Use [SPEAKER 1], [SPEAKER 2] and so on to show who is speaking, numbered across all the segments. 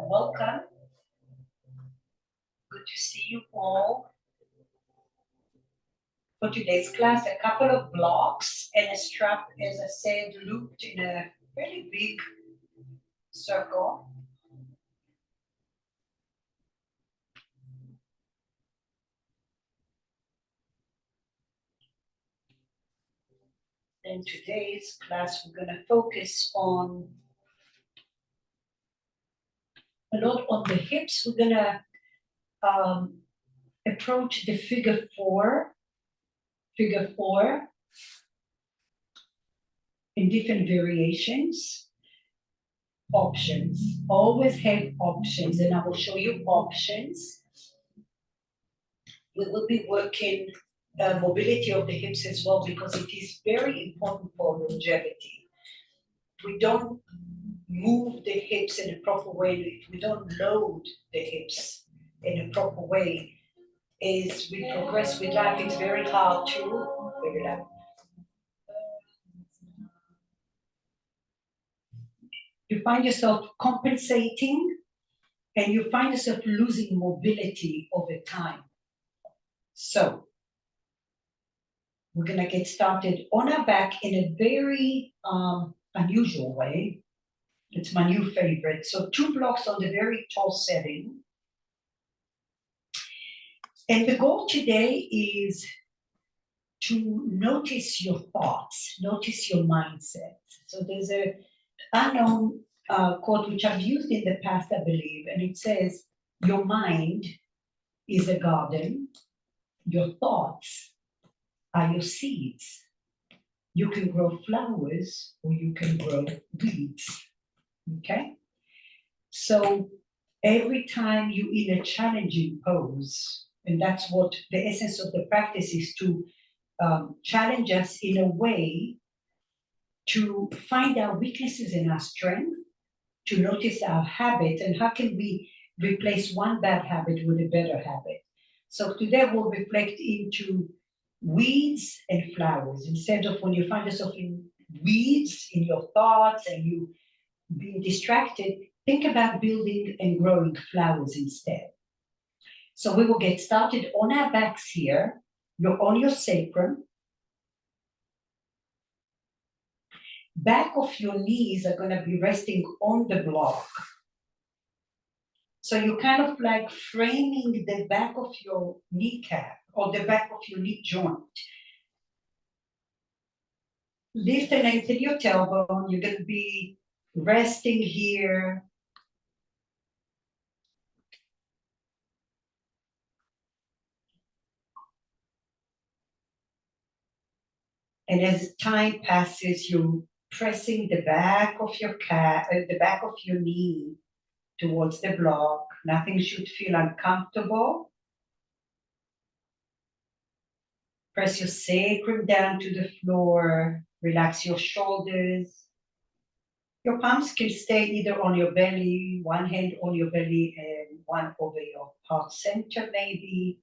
[SPEAKER 1] welcome. Good to see you all. For today's class, a couple of blocks and a strap, as I said, looped in a very big circle. In today's class, we're going to focus on a lot on the hips. We're going to approach the figure four in different variations. Options, always have options, and I will show you options. We will be working mobility of the hips as well, because it is very important for longevity. We don't move the hips in a proper way, if we don't load the hips in a proper way, as we progress with life, it's very hard to you find yourself compensating and you find yourself losing mobility over time. So we're going to get started on our back in a very unusual way. It's my new favorite. So 2 blocks on the very tall setting. And the goal today is to notice your thoughts, notice your mindset. So there's a unknown quote which I've used in the past, I believe, and it says, your mind is a garden, your thoughts are your seeds. You can grow flowers or you can grow weeds, okay? So every time you're in a challenging pose, and that's what the essence of the practice is, to challenge us in a way to find our weaknesses and our strength, to notice our habits, and how can we replace one bad habit with a better habit. So today we'll reflect into weeds and flowers. Instead of when you find yourself in weeds in your thoughts and you being distracted, think about building and growing flowers instead. So we will get started on our backs here. You're on your sacrum. Back of your knees are going to be resting on the block. So you're kind of like framing the back of your kneecap or the back of your knee joint. Lift and lengthen your tailbone. You're going to be resting here. And as time passes, you're pressing the back of your the back of your knee towards the block. Nothing should feel uncomfortable. Press your sacrum down to the floor. Relax your shoulders. Your palms can stay either on your belly, one hand on your belly and one over your heart center maybe.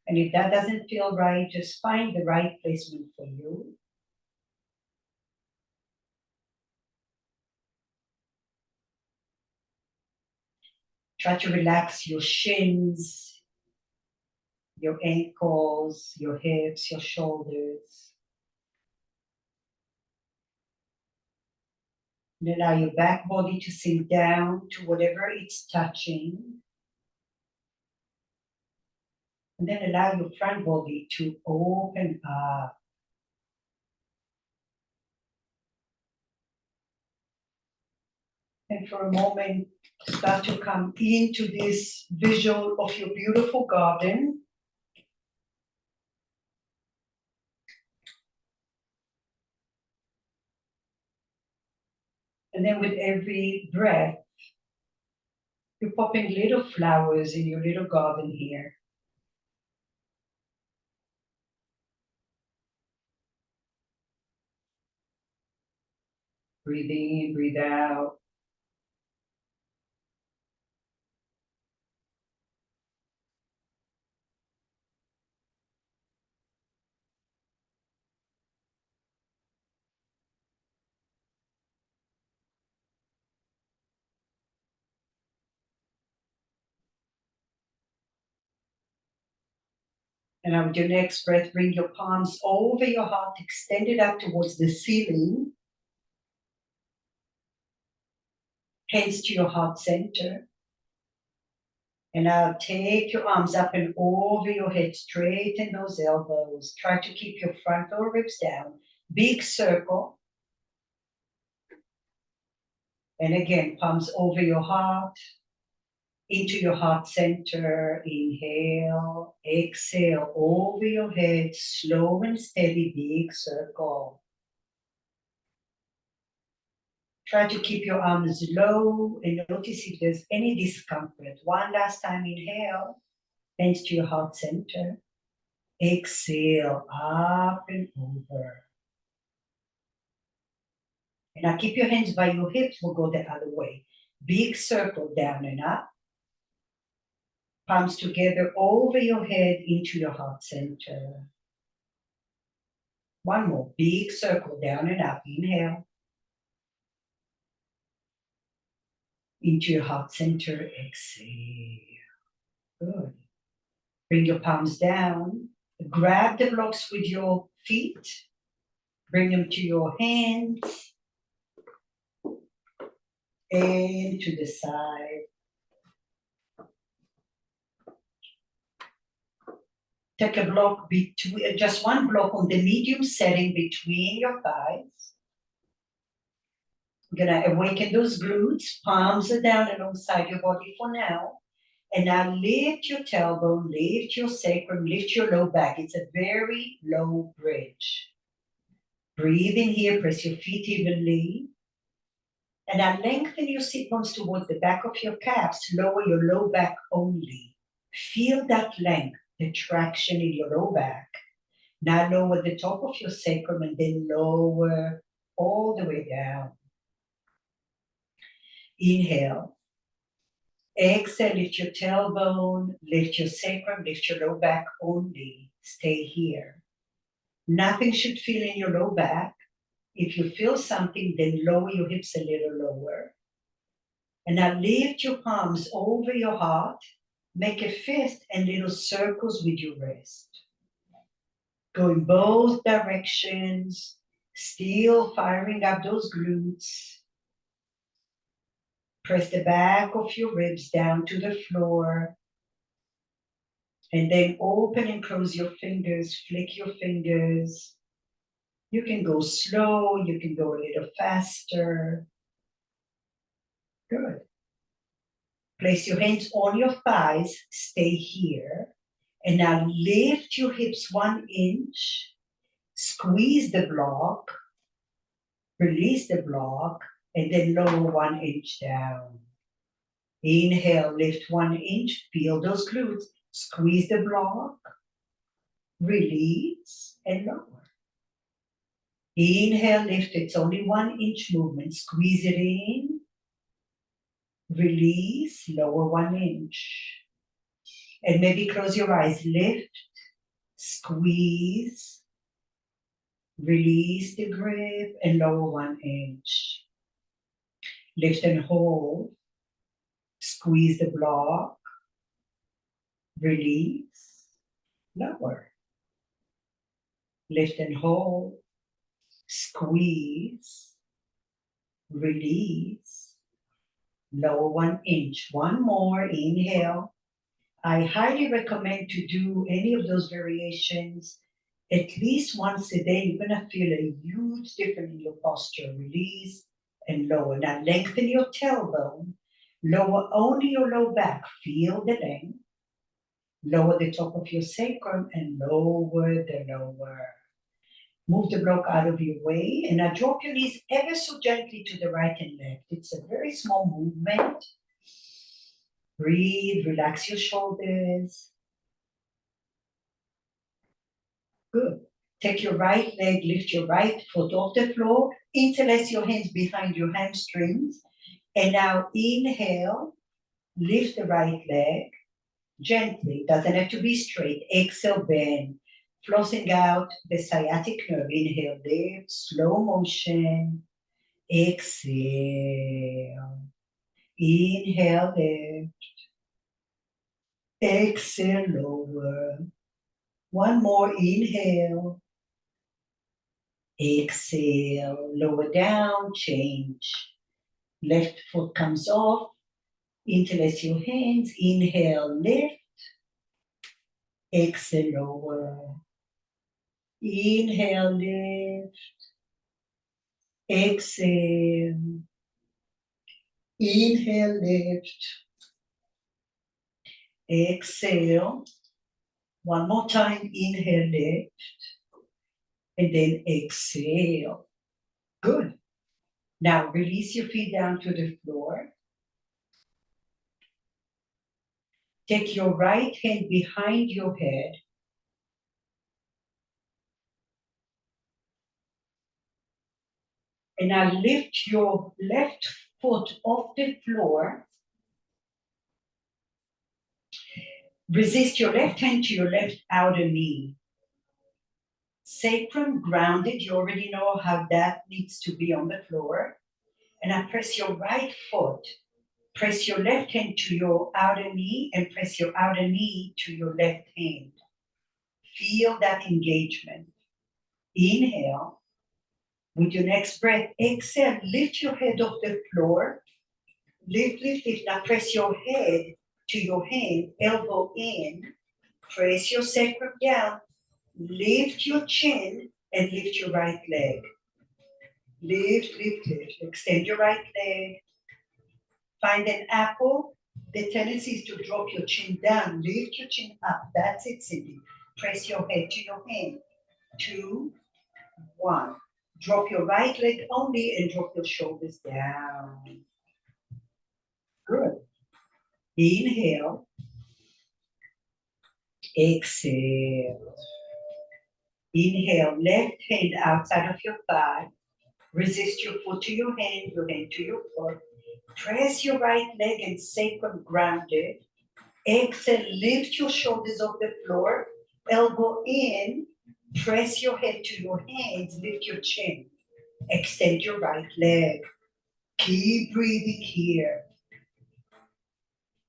[SPEAKER 1] And if that doesn't feel right, just find the right placement for you. Try to relax your shins, your ankles, your hips, your shoulders. And allow your back body to sink down to whatever it's touching. And then allow your front body to open up. And for a moment, start to come into this visual of your beautiful garden. And then with every breath, you're popping little flowers in your little garden here. Breathe in, breathe out. And now with your next breath, bring your palms over your heart, extend it up towards the ceiling. Hands to your heart center. And now take your arms up and over your head, straighten those elbows. Try to keep your front lower ribs down. Big circle. And again, palms over your heart, into your heart center. Inhale, exhale, over your head, slow and steady, big circle. Try to keep your arms low and notice if there's any discomfort. One last time, inhale, hands to your heart center. Exhale, up and over. And now keep your hands by your hips, we'll go the other way. Big circle, down and up. Palms together over your head into your heart center. One more, big circle, down and up. Inhale. Into your heart center, exhale. Good. Bring your palms down. Grab the blocks with your feet. Bring them to your hands. And to the side. Take a block between, just one block on the medium setting between your thighs. We're gonna awaken those glutes, palms are down alongside your body for now. And now lift your tailbone, lift your sacrum, lift your low back. It's a very low bridge. Breathe in here, press your feet evenly. And now lengthen your sit bones towards the back of your calves, lower your low back only. Feel that length, the traction in your low back. Now lower the top of your sacrum and then lower all the way down. Inhale. Exhale, lift your tailbone, lift your sacrum, lift your low back only. Stay here. Nothing should feel in your low back. If you feel something, then lower your hips a little lower. And now lift your palms over your heart. Make a fist and little circles with your wrist. Go in both directions, still firing up those glutes. Press the back of your ribs down to the floor. And then open and close your fingers, flick your fingers. You can go slow, you can go a little faster. Good. Place your hands on your thighs, stay here. And now lift your hips 1 inch. Squeeze the block. Release the block. And then lower 1 inch down. Inhale, lift 1 inch. Feel those glutes. Squeeze the block. Release and lower. Inhale, lift. It's only 1 inch movement. Squeeze it in. Release, lower 1 inch. And maybe close your eyes. Lift, squeeze, release the grip, and lower 1 inch. Lift and hold. Squeeze the block. Release, lower. Lift and hold. Squeeze, release, lower 1 inch. One more, inhale. I highly recommend to do any of those variations at least once a day. You're gonna feel a huge difference in your posture. Release and lower. Now lengthen your tailbone. Lower only your low back. Feel the length. Lower the top of your sacrum and lower the lower. Move the block out of your way and now drop your knees ever so gently to the right and left. It's a very small movement. Breathe, relax your shoulders. Good. Take your right leg, lift your right foot off the floor, interlace your hands behind your hamstrings, and now inhale, lift the right leg gently, doesn't have to be straight. Exhale, bend, flossing out the sciatic nerve. Inhale, lift, slow motion. Exhale. Inhale, lift. Exhale, lower. One more, inhale. Exhale, lower down, change. Left foot comes off. Interlace your hands. Inhale, lift. Exhale, lower. Inhale, lift. Exhale. Inhale, lift. Exhale. One more time. Inhale, lift. And then exhale. Good. Now release your feet down to the floor. Take your right hand behind your head. And now lift your left foot off the floor. Resist your left hand to your left outer knee. Sacrum grounded. You already know how that needs to be on the floor. And now press your right foot. Press your left hand to your outer knee and press your outer knee to your left hand. Feel that engagement. Inhale. With your next breath, exhale, lift your head off the floor. Lift, lift, lift. Now press your head to your hand, elbow in. Press your sacrum down. Lift your chin and lift your right leg. Lift, lift, lift. Extend your right leg. Find an apple. The tendency is to drop your chin down. Lift your chin up. That's it, Cindy. Press your head to your hand. 2, 1. Drop your right leg only and drop your shoulders down. Good. Inhale. Exhale. Inhale, left hand outside of your thigh. Resist your foot to your hand to your foot. Press your right leg and sacrum grounded. Exhale, lift your shoulders off the floor. Elbow in. Press your head to your hands. Lift your chin. Extend your right leg. Keep breathing here.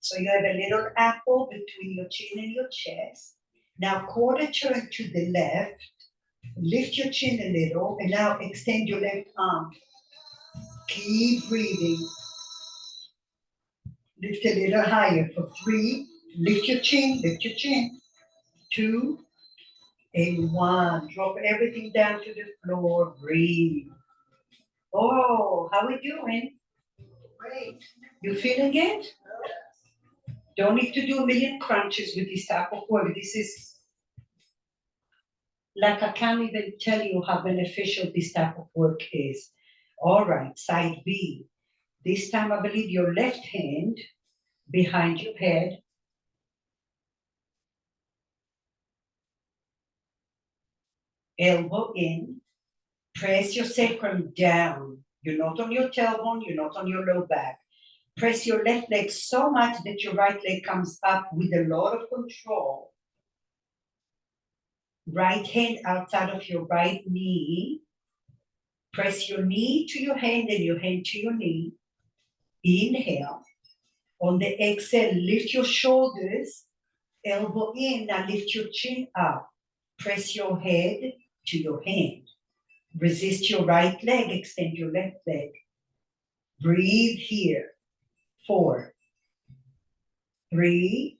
[SPEAKER 1] So you have a little apple between your chin and your chest. Now quarter turn to the left. Lift your chin a little and now extend your left arm. Keep breathing. Lift a little higher for 3. Lift your chin, lift your chin. 2 and 1. Drop everything down to the floor. Breathe. Oh, how are we doing? Great. You feeling it? Don't need to do a million crunches with this type of work. This is like I can't even tell you how beneficial this type of work is. All right, side B. This time I believe your left hand behind your head. Elbow in. Press your sacrum down. You're not on your tailbone, you're not on your low back. Press your left leg so much that your right leg comes up with a lot of control. Right hand outside of your right knee. Press your knee to your hand and your hand to your knee. Inhale. On the exhale, lift your shoulders, elbow in, now lift your chin up. Press your head to your hand. Resist your right leg, extend your left leg. Breathe here. 4, 3,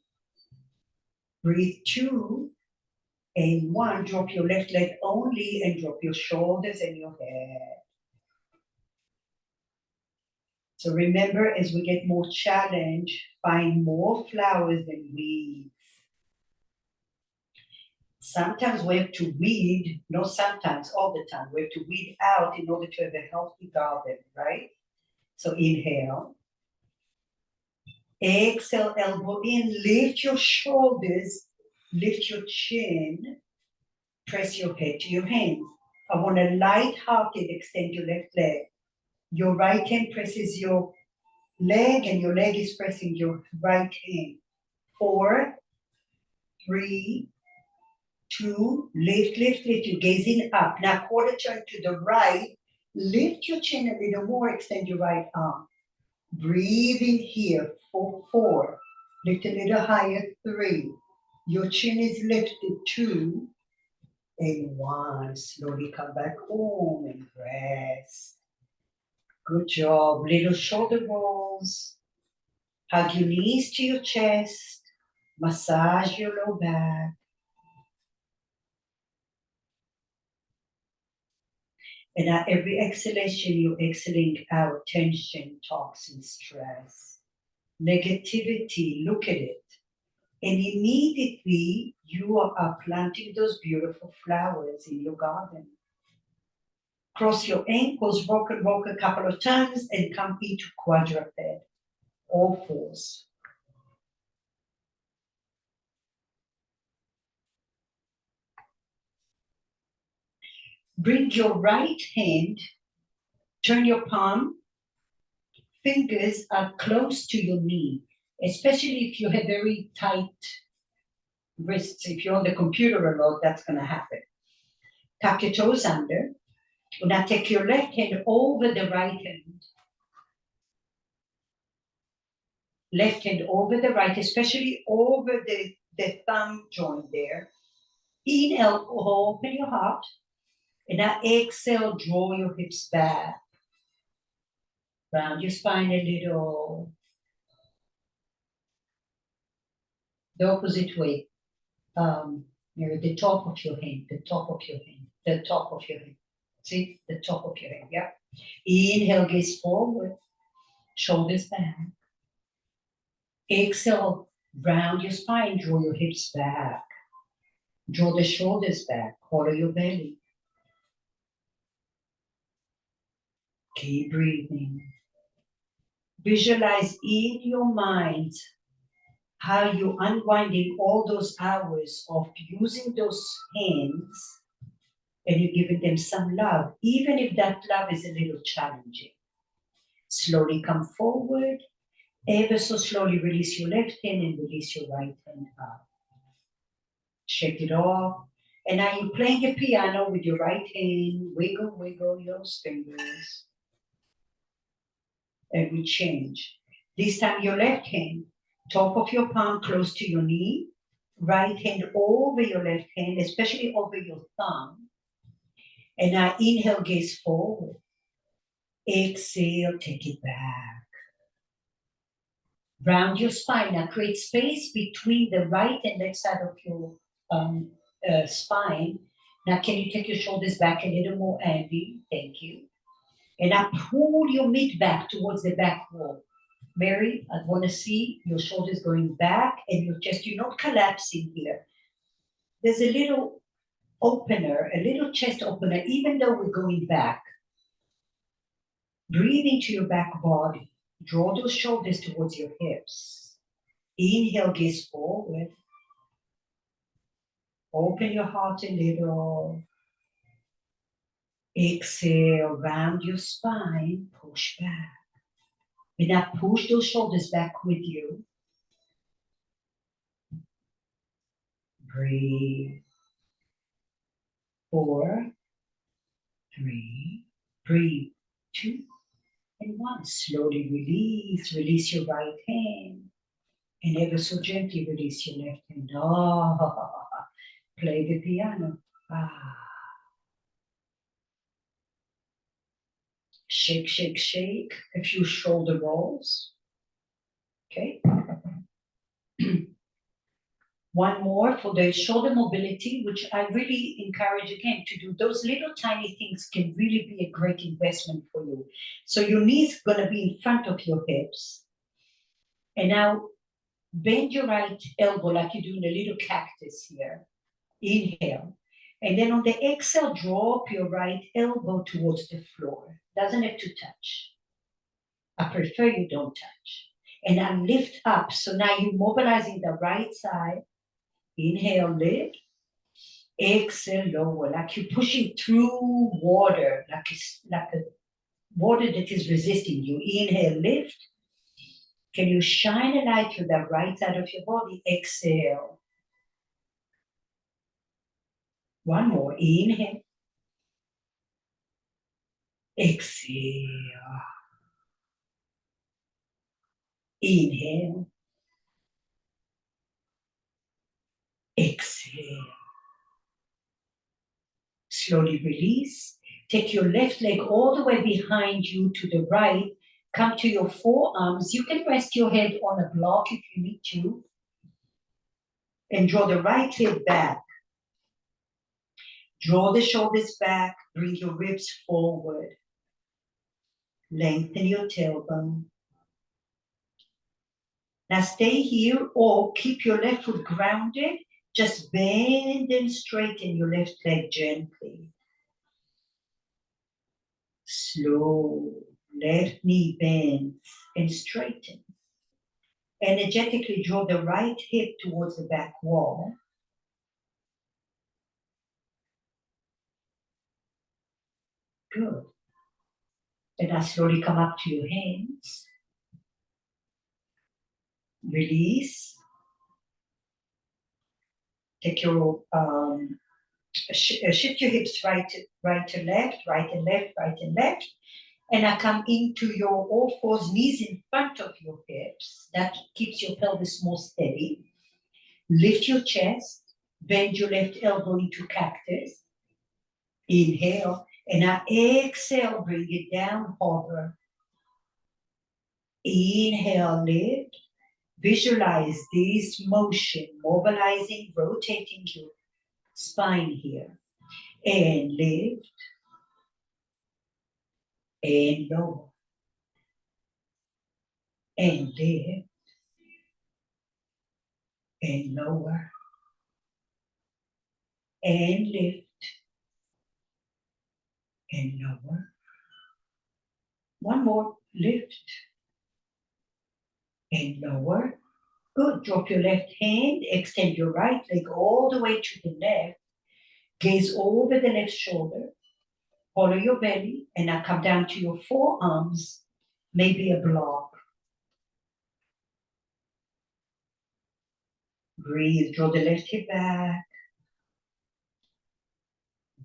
[SPEAKER 1] breathe 2, and 1. Drop your left leg only and drop your shoulders and your head. So remember, as we get more challenged, find more flowers than weeds. Sometimes we have to weed, not sometimes, all the time, we have to weed out in order to have a healthy garden, right? So inhale. Exhale, elbow in, lift your shoulders, lift your chin, press your head to your hands. I want a light-hearted extend your left leg. Your right hand presses your leg and your leg is pressing your right hand. 4, 3, 2, lift, lift, lift. You're gazing up. Now quarter turn to the right. Lift your chin a little more. Extend your right arm. Breathe in here. 4, 4. Lift a little higher. 3, Your chin is lifted, 2 and 1. Slowly come back home and rest. Good job. Little shoulder rolls. Hug your knees to your chest. Massage your low back. And at every exhalation, you're exhaling out tension, toxin, stress, negativity. Look at it. And immediately you are planting those beautiful flowers in your garden. Cross your ankles, rock a couple of times, and come into quadruped, all fours. Bring your right hand, turn your palm, fingers are close to your knee, especially if you have very tight wrists. If you're on the computer a lot, that's going to happen. Tuck your toes under. Now take your left hand over the right hand. Left hand over the right, especially over the thumb joint there. Inhale, open your heart. And now exhale, draw your hips back. Round your spine a little. The opposite way. The top of your hand, the top of your hand, the top of your hand. See, the top of your hand, yeah. Inhale, gaze forward, shoulders back. Exhale, round your spine, draw your hips back. Draw the shoulders back, hollow your belly. Keep breathing. Visualize in your mind how you're unwinding all those hours of using those hands and you're giving them some love, even if that love is a little challenging. Slowly come forward, ever so slowly release your left hand and release your right hand up. Shake it off. And now you're playing a piano with your right hand, wiggle, wiggle your fingers. And we change. This time your left hand, top of your palm close to your knee, right hand over your left hand, especially over your thumb. And now inhale, gaze forward. Exhale, take it back. Round your spine. Now create space between the right and left side of your spine. Now can you take your shoulders back a little more, Andy? Thank you. And now pull your mid back towards the back wall. Mary, I want to see your shoulders going back and your chest. You're not collapsing here. There's a little opener, a little chest opener, even though we're going back. Breathe into your back body. Draw those shoulders towards your hips. Inhale, gaze forward. Open your heart a little. Exhale, round your spine, push back. And now push those shoulders back with you. Breathe. 4, 3, breathe. 2 and 1. Slowly release. Release your right hand. And ever so gently release your left hand. Play the piano. Shake, shake, shake. A few shoulder rolls. Okay. One more for the shoulder mobility, which I really encourage again to do. Those little tiny things can really be a great investment for you. So your knees gonna be in front of your hips. And now bend your right elbow like you're doing a little cactus here. Inhale. And then on the exhale, drop your right elbow towards the floor. Doesn't have to touch. I prefer you don't touch. And now lift up. So now you're mobilizing the right side. Inhale, lift. Exhale, lower, like you're pushing through water, like a water that is resisting you. Inhale, lift. Can you shine a light through the right side of your body? Exhale. One more. Inhale. Exhale. Inhale. Slowly release. Take your left leg all the way behind you to the right. Come to your forearms. You can rest your head on a block if you need to. And draw the right hip back. Draw the shoulders back. Bring your ribs forward. Lengthen your tailbone. Now stay here or keep your left foot grounded. Just bend and straighten your left leg gently. Slow. Left knee bends and straightens. Energetically draw the right hip towards the back wall. Good. And now slowly come up to your hands. Release. Take your shift your hips right to left, right and left, right and left. And now come into your all fours, knees in front of your hips. That keeps your pelvis more steady. Lift your chest. Bend your left elbow into cactus. Inhale. And now exhale, bring it down, hover. Inhale, lift. Visualize this motion, mobilizing, rotating your spine here. And lift. And lower. And lift. And lower. And lift. And lower. One more. Lift. And lower. Good. Drop your left hand. Extend your right leg all the way to the left. Gaze over the left shoulder. Follow your belly. And now come down to your forearms. Maybe a block. Breathe. Draw the left hip back.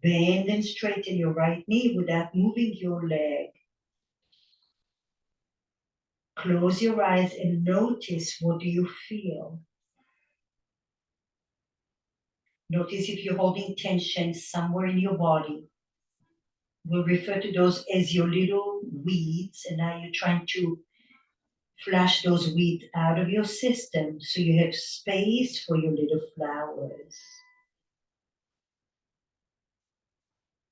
[SPEAKER 1] Bend and straighten your right knee without moving your leg. Close your eyes and notice, what do you feel? Notice if you're holding tension somewhere in your body. We'll refer to those as your little weeds, and now you're trying to flush those weeds out of your system so you have space for your little flowers.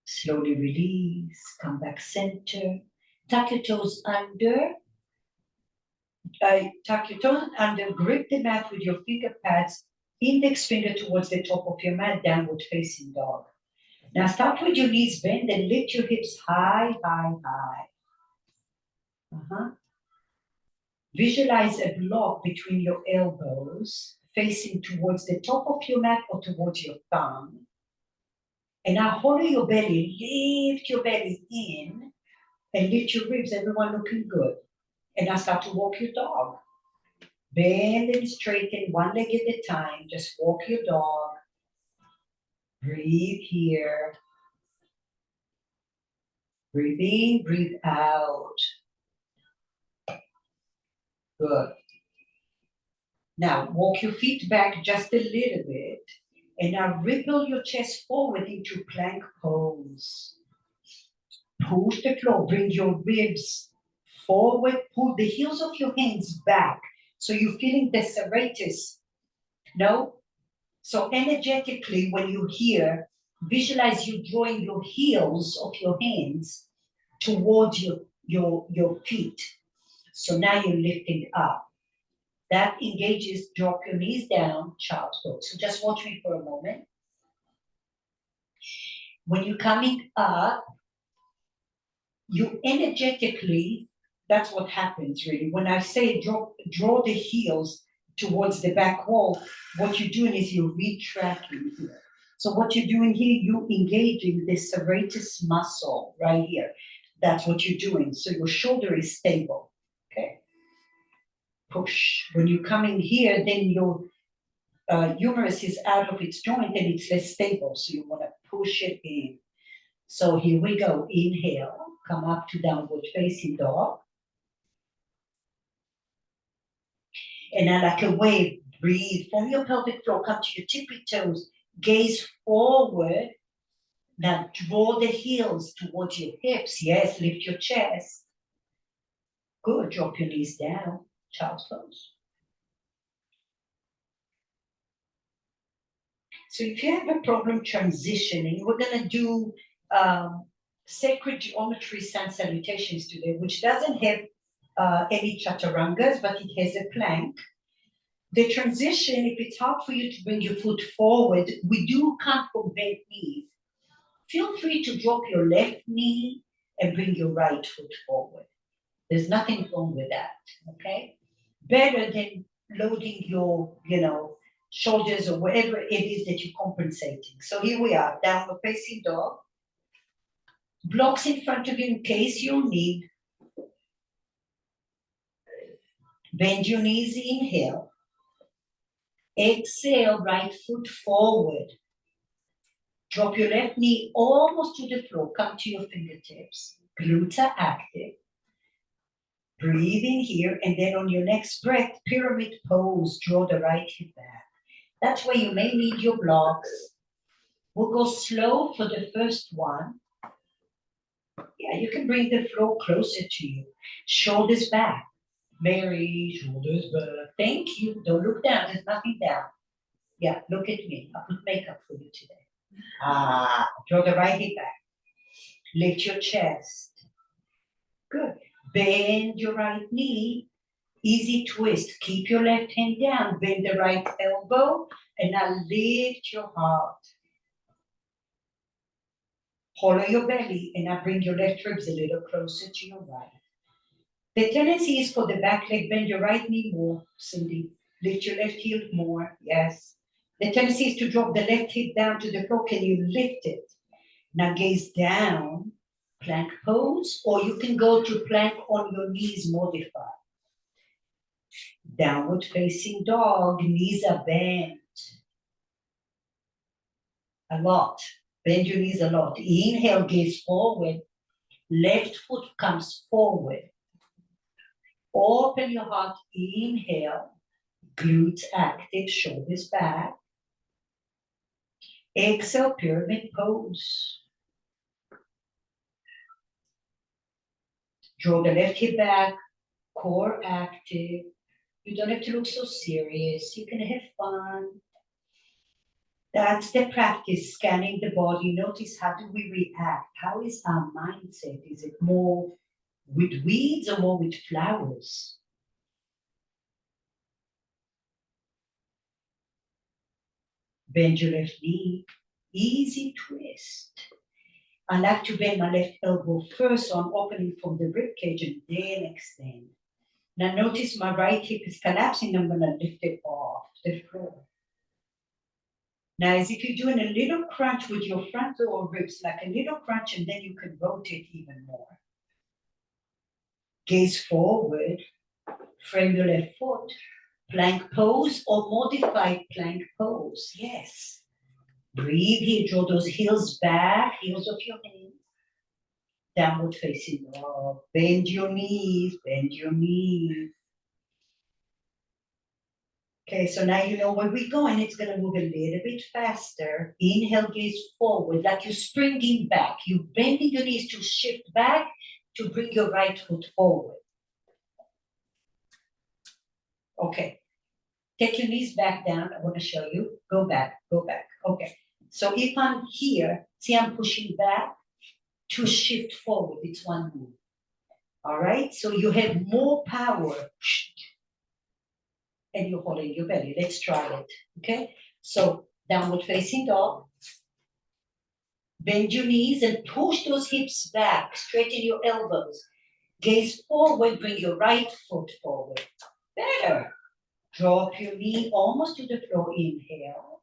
[SPEAKER 1] Slowly release, come back center. Tuck your toes under. Tuck your toes under, grip the mat with your finger pads, index finger towards the top of your mat, downward facing dog. Now start with your knees bent and lift your hips high, high, high. Visualize a block between your elbows, facing towards the top of your mat or towards your thumb. And now follow your belly, lift your belly in, and lift your ribs, everyone looking good. And now start to walk your dog. Bend and straighten one leg at a time. Just walk your dog. Breathe here. Breathe in, breathe out. Good. Now walk your feet back just a little bit. And now ripple your chest forward into plank pose. Push the floor. Bring your ribs forward. Pull the heels of your hands back. So you're feeling the serratus. No? So energetically, when you hear, visualize you drawing your heels of your hands towards your feet. So now you're lifting up. That engages, drop your knees down, child's pose. So just watch me for a moment. When you're coming up, you energetically, that's what happens really. When I say draw the heels towards the back wall, what you're doing is you're retracting here. So what you're doing here, you're engaging the serratus muscle right here. That's what you're doing. So your shoulder is stable, okay? Push. When you come in here, then your humerus is out of its joint and it's less stable. So you want to push it in. So here we go. Inhale, come up to downward facing dog. And now like a wave, breathe from your pelvic floor, come to your tippy toes, gaze forward, Now draw the heels towards your hips. Yes, lift your chest. Good, drop your knees down. Child's pose. So if you have a problem transitioning, we're gonna do sacred geometry sun salutations today, which doesn't have any chaturangas, but it has a plank. The transition, if it's hard for you to bring your foot forward, we do come from bent knees. Feel free to drop your left knee and bring your right foot forward. There's nothing wrong with that, okay? Better than loading your, shoulders or whatever it is that you're compensating. So here we are, downward facing dog. Blocks in front of you in case you'll need. Bend your knees, inhale. Exhale, right foot forward. Drop your left knee almost to the floor. Come to your fingertips. Glutes are active. Breathe in here, and then on your next breath, pyramid pose. Draw the right hip back. That's where you may need your blocks. We'll go slow for the first one. Yeah, you can bring the floor closer to you. Shoulders back. Mary, shoulders back. Thank you. Don't look down. There's nothing down. Yeah, look at me. I put makeup for you today. Draw the right hip back. Lift your chest. Good. Bend your right knee. Easy twist. Keep your left hand down. Bend the right elbow. And now lift your heart. Hollow your belly. And now bring your left ribs a little closer to your right. The tendency is for the back leg. Bend your right knee more, Cindy. Lift your left heel more. Yes. The tendency is to drop the left hip down to the floor. Can you lift it? Now gaze down, plank pose, or you can go to plank on your knees, modify. Downward facing dog, knees are bent. A lot. Bend your knees a lot. Inhale, gaze forward. Left foot comes forward. Open your heart, inhale. Glutes active, shoulders back. Exhale, pyramid pose. Draw the left hip back, core active. You don't have to look so serious. You can have fun. That's the practice, scanning the body. Notice, how do we react? How is our mindset? Is it more with weeds or more with flowers? Bend your left knee. Easy twist. I like to bend my left elbow first, so I'm opening from the rib cage and then extend. Now notice my right hip is collapsing. I'm going to lift it off the floor. Now, as if you're doing a little crunch with your front lower ribs, like a little crunch, and then you can rotate even more. Gaze forward, frame your left foot, plank pose or modified plank pose. Yes. Breathe here, draw those heels back, heels of your hands. Downward facing dog. Bend your knees, bend your knees. Okay, so now you know where we're going. It's going to move a little bit faster. Inhale, gaze forward, like you're springing back. You're bending your knees to shift back to bring your right foot forward. Okay, take your knees back down. I want to show you. Go back, go back. Okay, so if I'm here, see I'm pushing back to shift forward. It's one move. All right, so you have more power. And you're holding your belly. Let's try it. Okay, so downward facing dog. Bend your knees and push those hips back. Straighten your elbows. Gaze forward. Bring your right foot forward. Better. Drop your knee almost to the floor. Inhale.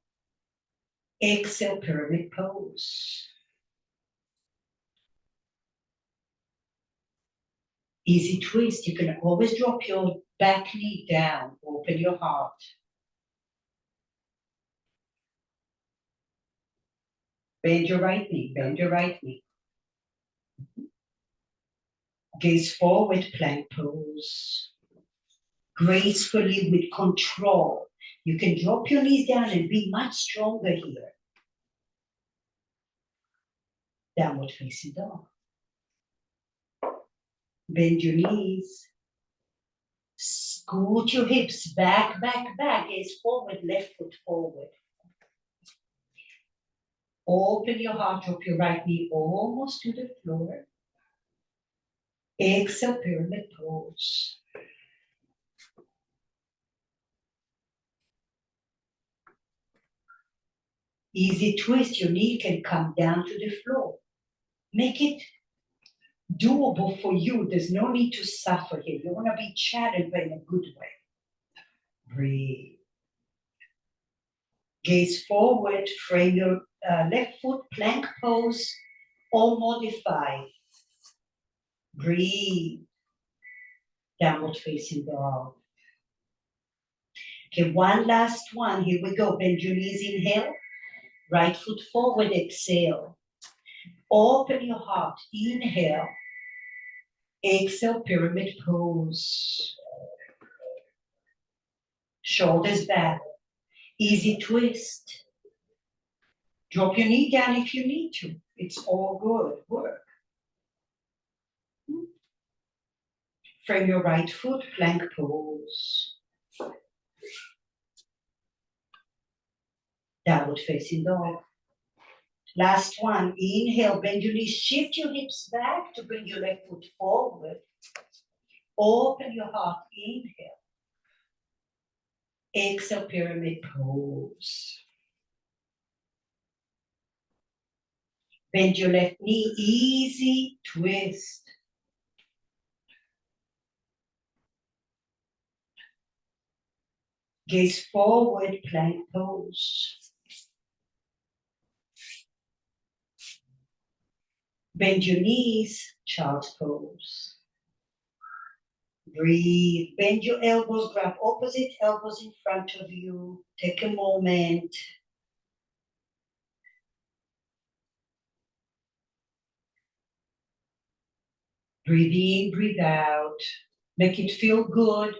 [SPEAKER 1] Exhale, pyramid pose. Easy twist. You can always drop your back knee down. Open your heart. Bend your right knee. Bend your right knee. Gaze forward, plank pose. Gracefully with control. You can drop your knees down and be much stronger here. Downward facing dog. Bend your knees. Scoot your hips back, back, back. Gaze forward, left foot forward. Open your heart, drop your right knee almost to the floor. Exhale, pyramid pose. Easy twist, your knee can come down to the floor. Make it doable for you. There's no need to suffer here. You want to be chatted, but in a good way. Breathe. Gaze forward, frame your left foot, plank pose, or modify. Breathe. Downward facing dog. Okay, one last one. Here we go. Bend your knees, inhale. Right foot forward, exhale. Open your heart, inhale. Exhale, pyramid pose. Shoulders back. Easy twist. Drop your knee down if you need to. It's all good work. Frame your right foot, plank pose. Downward facing dog. Last one, inhale, bend your knees, shift your hips back to bring your left foot forward. Open your heart, inhale. Exhale, pyramid pose. Bend your left knee, easy twist. Gaze forward, plank pose. Bend your knees, child's pose. Breathe, bend your elbows, grab opposite elbows in front of you. Take a moment. Breathe in, breathe out. Make it feel good.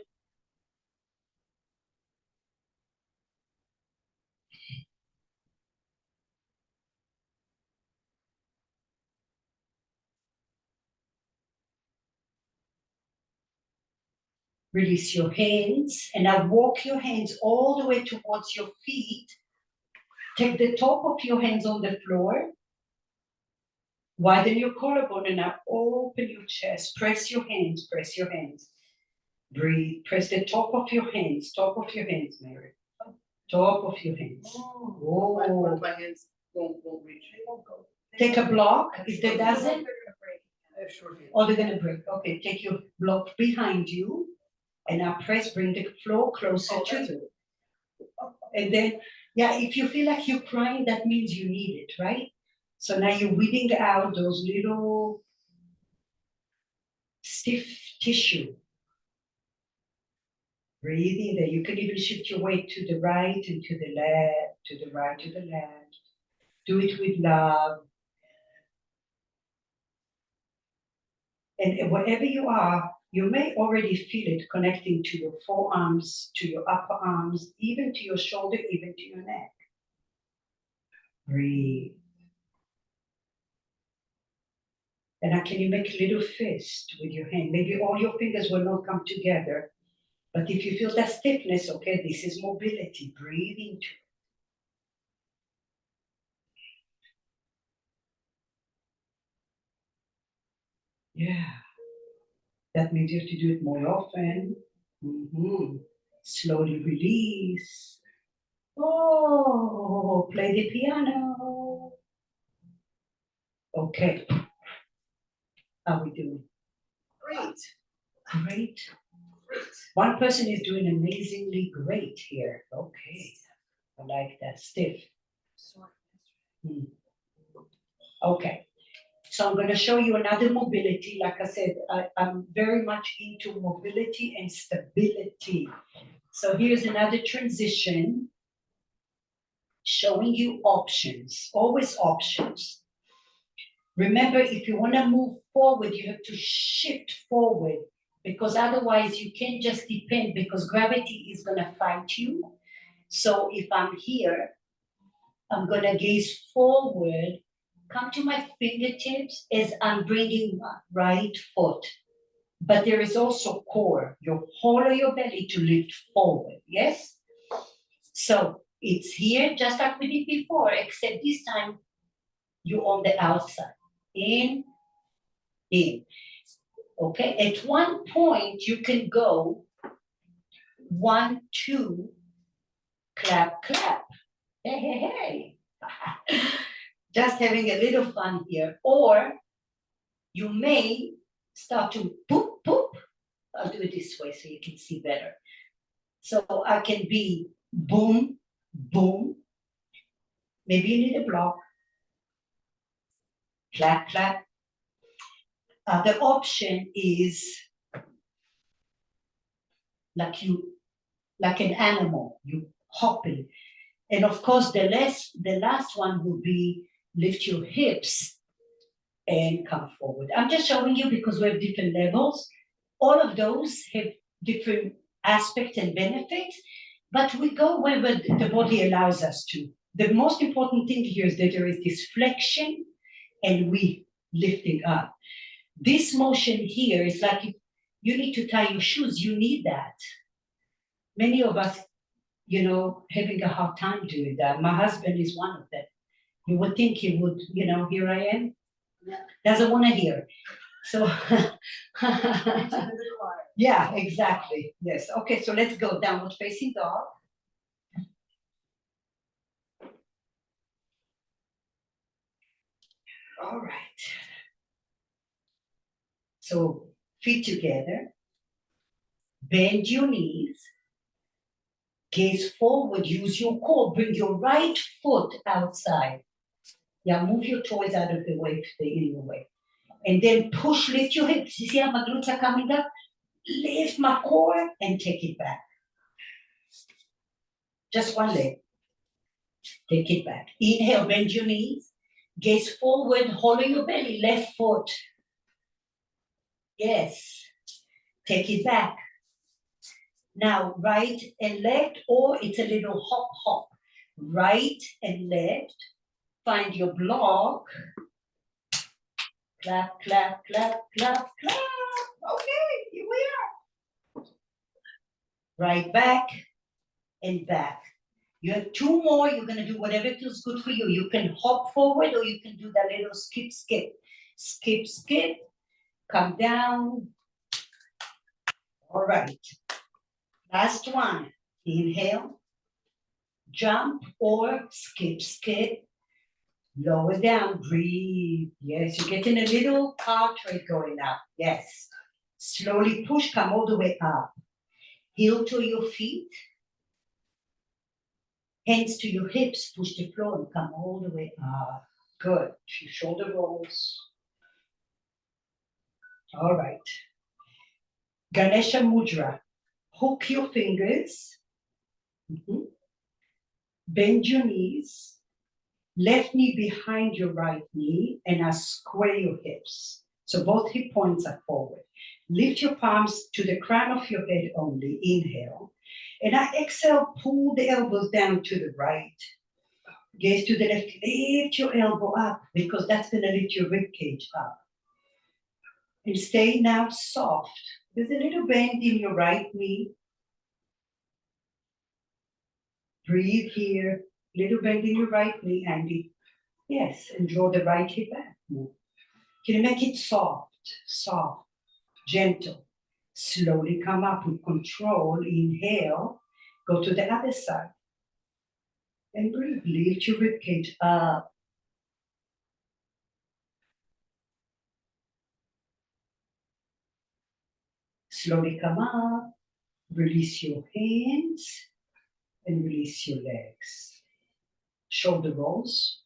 [SPEAKER 1] Release your hands, and now walk your hands all the way towards your feet. Take the top of your hands on the floor. Widen your collarbone, and now open your chest. Press your hands, press your hands. Breathe. Press the top of your hands, Mary. Top of your hands.
[SPEAKER 2] What if my hands won't reach?
[SPEAKER 1] Take a block. If they doesn't,
[SPEAKER 2] I have short hands.
[SPEAKER 1] or they're gonna break. Okay, take your block behind you, and now press, bring the floor closer to you. And then, yeah, if you feel like you're crying, that means you need it, right? So now you're weeding out those little stiff tissue. Breathe in there. You can even shift your weight to the right and to the left, to the right, to the left. Do it with love. And wherever you are, you may already feel it connecting to your forearms, to your upper arms, even to your shoulder, even to your neck. Breathe. And now can you make a little fist with your hand? Maybe all your fingers will not come together. But if you feel that stiffness, okay, this is mobility. Breathe into it. Yeah. That means you have to do it more often. Slowly release. Oh, play the piano. Okay. How are we doing?
[SPEAKER 2] Great.
[SPEAKER 1] Great. One person is doing amazingly great here. Okay. I like that. Stiff. Okay. So I'm going to show you another mobility. Like I said, I'm very much into mobility and stability. So here's another transition showing you options, always options. Remember, if you want to move forward, you have to shift forward, because otherwise you can't just depend, because gravity is going to fight you. So if I'm here, I'm going to gaze forward come to my fingertips as I'm bringing my right foot. But there is also core, your whole of your belly to lift forward, yes? So it's here just like we did before, except this time you're on the outside. In. Okay, at one point you can go 1, 2, clap, clap. Hey, hey, hey. Just having a little fun here. Or you may start to poop, poop. I'll do it this way so you can see better. So I can be boom, boom. Maybe you need a block. Clap, clap. The option is like an animal, you hopping. And of course, the last one would be lift your hips and come forward. I'm just showing you because we have different levels. All of those have different aspects and benefits, but we go wherever the body allows us to. The most important thing here is that there is this flexion and we lifting up. This motion here is like if you need to tie your shoes, you need that. Many of us, having a hard time doing that. My husband is one of them. You would think he would, here I am. Doesn't want to hear. So, yeah, exactly. Yes. Okay, so let's go downward facing dog. All right. So feet together. Bend your knees. Gaze forward. Use your core. Bring your right foot outside. Yeah, move your toes out of the way if they're in the way. And then push, lift your hips. You see how my glutes are coming up? Lift my core and take it back. Just one leg. Take it back. Inhale, bend your knees. Gaze forward, hollow your belly, left foot. Yes. Take it back. Now, right and left, or it's a little hop, hop. Right and left. Find your block. Clap, clap, clap, clap, clap. Okay, here we are. Right back and back. You have 2 more. You're going to do whatever feels good for you. You can hop forward or you can do that little skip, skip. Skip, skip. Come down. All right. Last one. Inhale. Jump or skip, skip. Lower down. Breathe. Yes, you're getting a little heart rate going up. Yes. Slowly push. Come all the way up. Heel to your feet. Hands to your hips, push the floor and come all the way up. Good. Shoulder rolls. All right. Ganesha Mudra. Hook your fingers. Bend your knees. Left knee behind your right knee and now square your hips. So both hip points are forward. Lift your palms to the crown of your head only. Inhale. And now exhale, pull the elbows down to the right. Gaze to the left. Lift your elbow up because that's going to lift your rib cage up. And stay now soft. There's a little bend in your right knee. Breathe here. Little bend in your right knee, Andy. Yes, and draw the right hip back. Can you make it soft, soft, gentle? Slowly come up with control. Inhale. Go to the other side. And breathe. Lift your rib cage up. Slowly come up. Release your hands and release your legs. Shoulder rolls.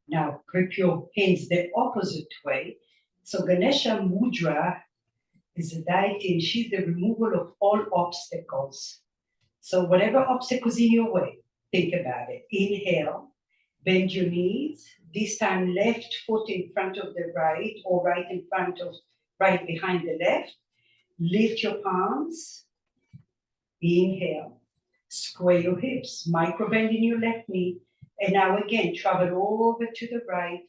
[SPEAKER 1] Now grip your hands the opposite way. So Ganesha Mudra is a deity, she's the removal of all obstacles. So whatever obstacles in your way, think about it. Inhale, bend your knees. This time left foot in front of the right or right in front of, right behind the left. Lift your palms. Inhale. Square your hips, micro bend in your left knee. And now again, travel over to the right,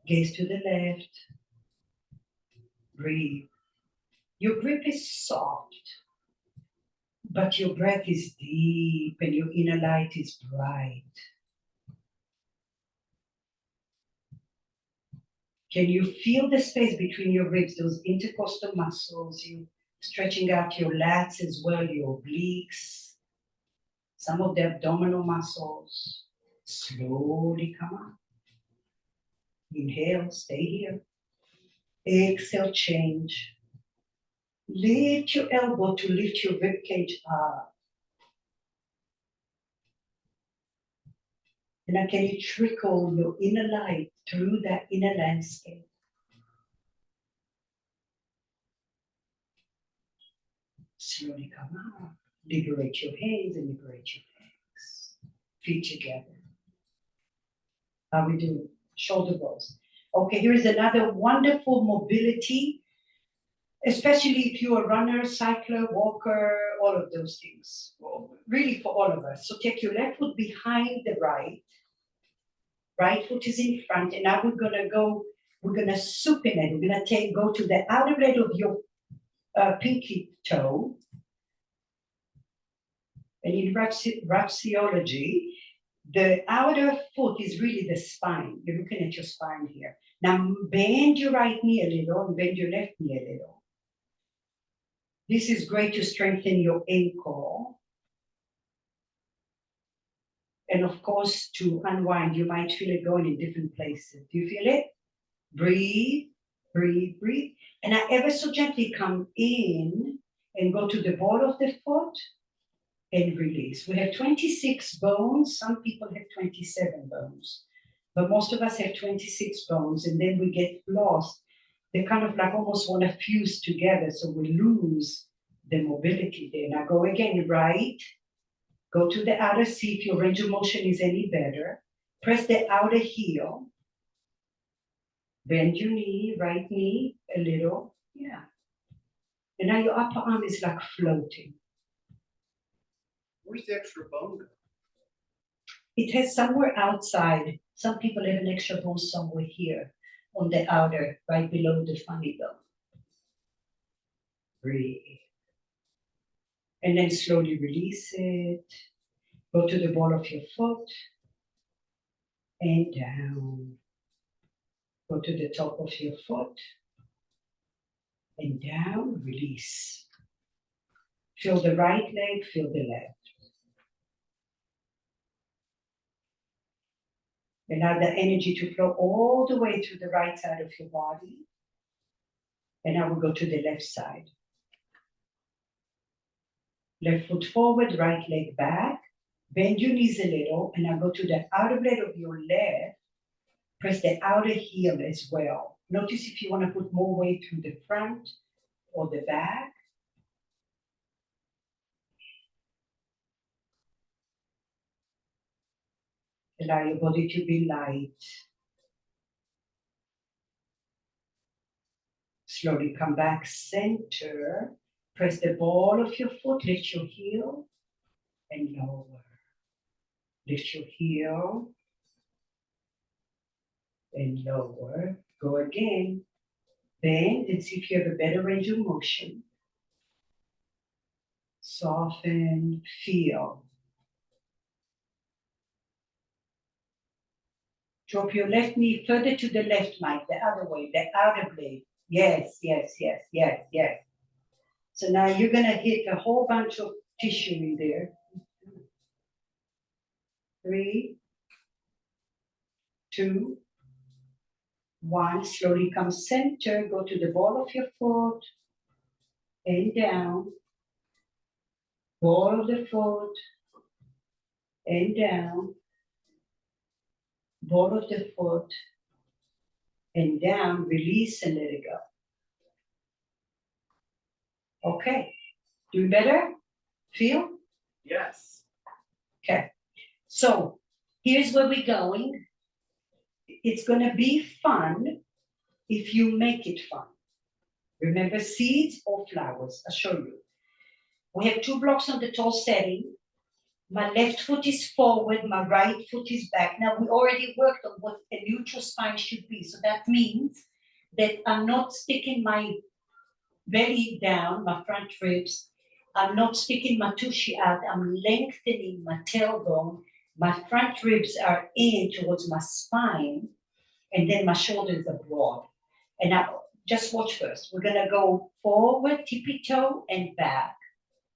[SPEAKER 1] gaze to the left. Breathe. Your grip is soft, but your breath is deep and your inner light is bright. Can you feel the space between your ribs, those intercostal muscles, you stretching out your lats as well, your obliques, some of the abdominal muscles. Slowly come up. Inhale, stay here. Exhale, change. Lift your elbow to lift your rib cage up. And now can you trickle your inner light through that inner landscape? Slowly come up. Liberate your hands and liberate your legs. Feet together. How we do? Shoulder rolls. Okay, here is another wonderful mobility, especially if you're a runner, cycler, walker, all of those things. Well, really for all of us. So take your left foot behind the right. Right foot is in front, and now we're gonna supinate. We're gonna go to the outer blade of your pinky toe. And in Rapsiology, the outer foot is really the spine. You're looking at your spine here. Now bend your right knee a little and bend your left knee a little. This is great to strengthen your ankle. And of course, to unwind, you might feel it going in different places. Do you feel it? Breathe, breathe, breathe. And I ever so gently come in and go to the ball of the foot and release. We have 26 bones. Some people have 27 bones, but most of us have 26 bones, and then we get lost. They kind of like almost want to fuse together, so we lose the mobility there. Now go again, right? Go to the outer, see if your range of motion is any better. Press the outer heel. Bend your knee, right knee, a little. Yeah. And now your upper arm is like floating.
[SPEAKER 2] Where's the extra bone go?
[SPEAKER 1] It has somewhere outside. Some people have an extra bone somewhere here on the outer, right below the funny bone. Breathe. And then slowly release it. Go to the ball of your foot and down. Go to the top of your foot and down, release. Feel the right leg, feel the left. Allow the energy to flow all the way through the right side of your body. And now we'll go to the left side. Left foot forward, right leg back. Bend your knees a little, and now go to the outer blade of your left. Press the outer heel as well. Notice if you want to put more weight through the front or the back. Allow your body to be light. Slowly come back, center. Press the ball of your foot, lift your heel, and lower. Lift your heel, and lower. Go again. Bend and see if you have a better range of motion. Soften, feel. Drop your left knee further to the left, Mike, the other way, the outer blade. Yes, yes, yes, yes, yes. So now you're gonna hit a whole bunch of tissue in there. 3, 2, 1. Slowly come center, go to the ball of your foot and down. Ball of the foot and down. Ball of the foot and down, release and let it go. Okay, doing better? Feel?
[SPEAKER 2] Yes.
[SPEAKER 1] Okay, so here's where we're going. It's gonna be fun if you make it fun. Remember, seeds or flowers, I'll show you. We have 2 blocks on the tall setting. My left foot is forward, my right foot is back. Now, we already worked on what a neutral spine should be. So that means that I'm not sticking my belly down, my front ribs. I'm not sticking my tushy out. I'm lengthening my tailbone. My front ribs are in towards my spine, and then my shoulders are broad. And now, just watch first. We're gonna go forward, tippy toe, and back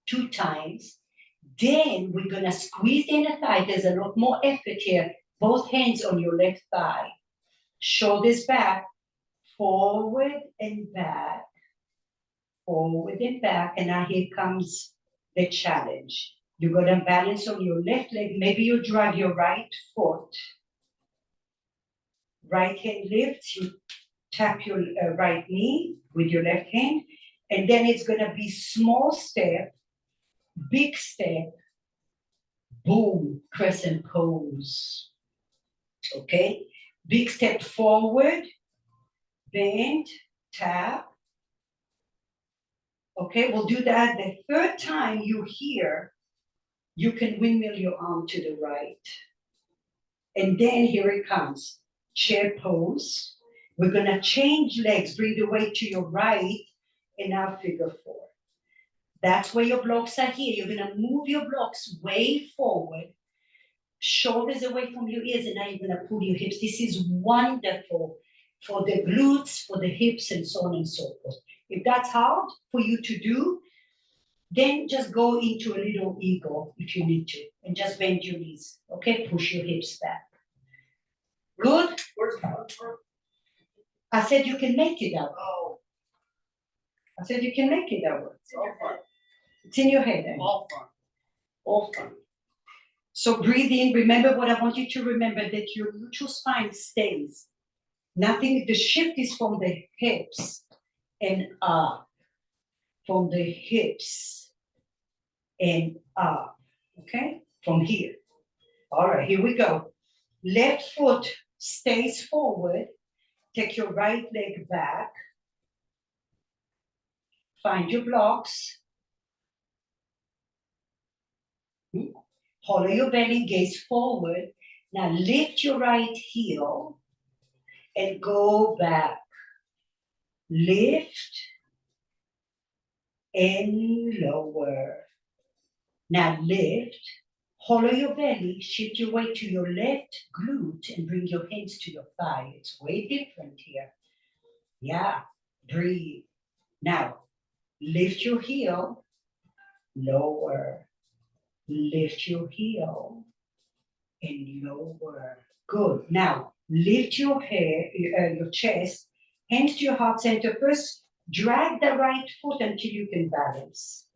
[SPEAKER 1] 2 times. Then we're gonna squeeze the inner thigh. There's a lot more effort here. Both hands on your left thigh. Shoulders back, forward and back, forward and back. And now here comes the challenge. You're gonna balance on your left leg. Maybe you drag your right foot. Right hand lifts, you tap your right knee with your left hand. And then it's gonna be small step, big step, boom, crescent pose. Okay, big step forward, bend, tap. Okay, we'll do that. The third time you hear, you can windmill your arm to the right. And then here it comes, chair pose. We're gonna change legs, bring the weight to your right, and now figure 4. That's where your blocks are here. You're gonna move your blocks way forward, shoulders away from your ears, and now you're gonna pull your hips. This is wonderful for the glutes, for the hips, and so on and so forth. If that's hard for you to do, then just go into a little eagle if you need to, and just bend your knees, okay? Push your hips back. Good?
[SPEAKER 2] Where's the front part?
[SPEAKER 1] I said you can make it out.
[SPEAKER 2] Oh,
[SPEAKER 1] I said you can make it out.
[SPEAKER 2] it's all front.
[SPEAKER 1] It's in your head, eh?
[SPEAKER 2] All front.
[SPEAKER 1] All front. So breathe in. Remember what I want you to remember, that your neutral spine stays. Nothing, the shift is from the hips and up. From the hips and up. Okay? From here. All right, here we go. Left foot stays forward. Take your right leg back. Find your blocks. Hollow your belly, gaze forward. Now lift your right heel and go back. Lift and lower. Now lift, hollow your belly, shift your weight to your left glute and bring your hands to your thigh. It's way different here. Yeah, breathe. Now, lift your heel, lower. Lift your heel and lower. Good. Now, lift your hair, your chest, hands to your heart center. First, drag the right foot until you can balance.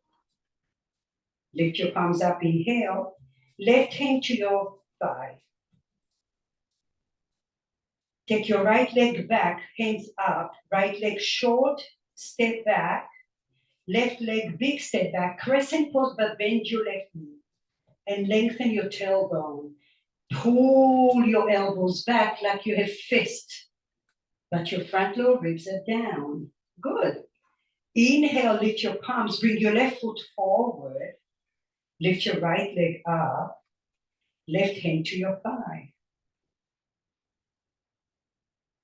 [SPEAKER 1] Lift your palms up, inhale. Left hand to your thigh. Take your right leg back, hands up. Right leg short, step back. Left leg big, step back. Crescent pose, but bend your left knee. And lengthen your tailbone. Pull your elbows back like you have fist, but your front lower ribs are down. Good. Inhale, lift your palms, bring your left foot forward. Lift your right leg up, left hand to your thigh.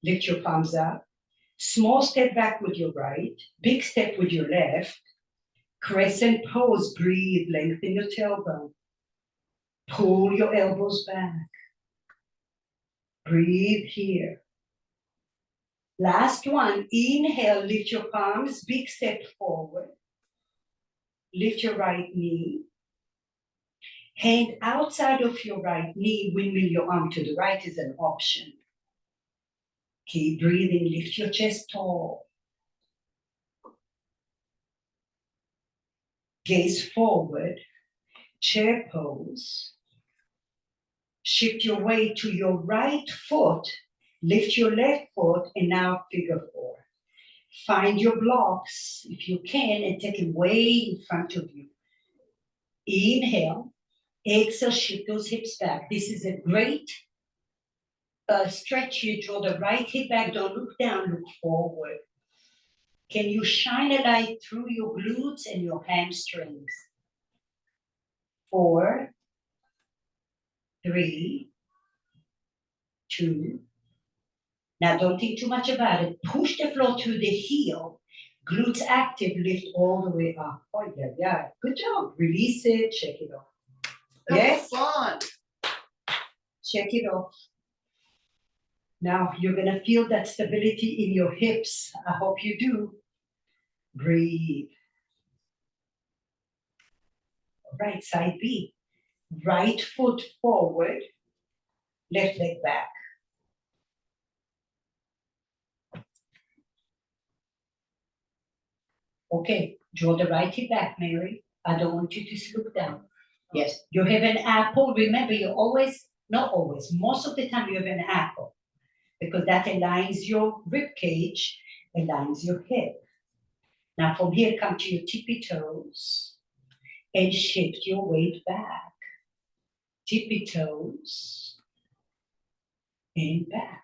[SPEAKER 1] Lift your palms up. Small step back with your right, big step with your left. Crescent pose, breathe, lengthen your tailbone. Pull your elbows back. Breathe here. Last one, inhale, lift your palms, big step forward. Lift your right knee. Hand outside of your right knee, windmill your arm to the right is an option. Keep breathing, lift your chest tall. Gaze forward, chair pose. Shift your weight to your right foot, lift your left foot, and now figure 4. Find your blocks, if you can, and take it way in front of you. Inhale, exhale, shift those hips back. This is a great stretch here. Draw the right hip back, don't look down, look forward. Can you shine a light through your glutes and your hamstrings? 4, 3, 2. Now don't think too much about it. Push the floor through the heel. Glutes active, lift all the way up. Oh, yeah, yeah. Good job. Release it, shake it off.
[SPEAKER 2] That
[SPEAKER 1] Yes?
[SPEAKER 2] was fun.
[SPEAKER 1] Shake it off. Now you're gonna feel that stability in your hips. I hope you do. Breathe. All right, side B. Right foot forward, left leg back. Okay, draw the right hip back, Mary. I don't want you to look down. Yes, you have an apple. Remember, you always, not always, most of the time you have an apple because that aligns your rib cage, aligns your hip. Now from here, come to your tippy toes and shift your weight back. Tippy toes and back.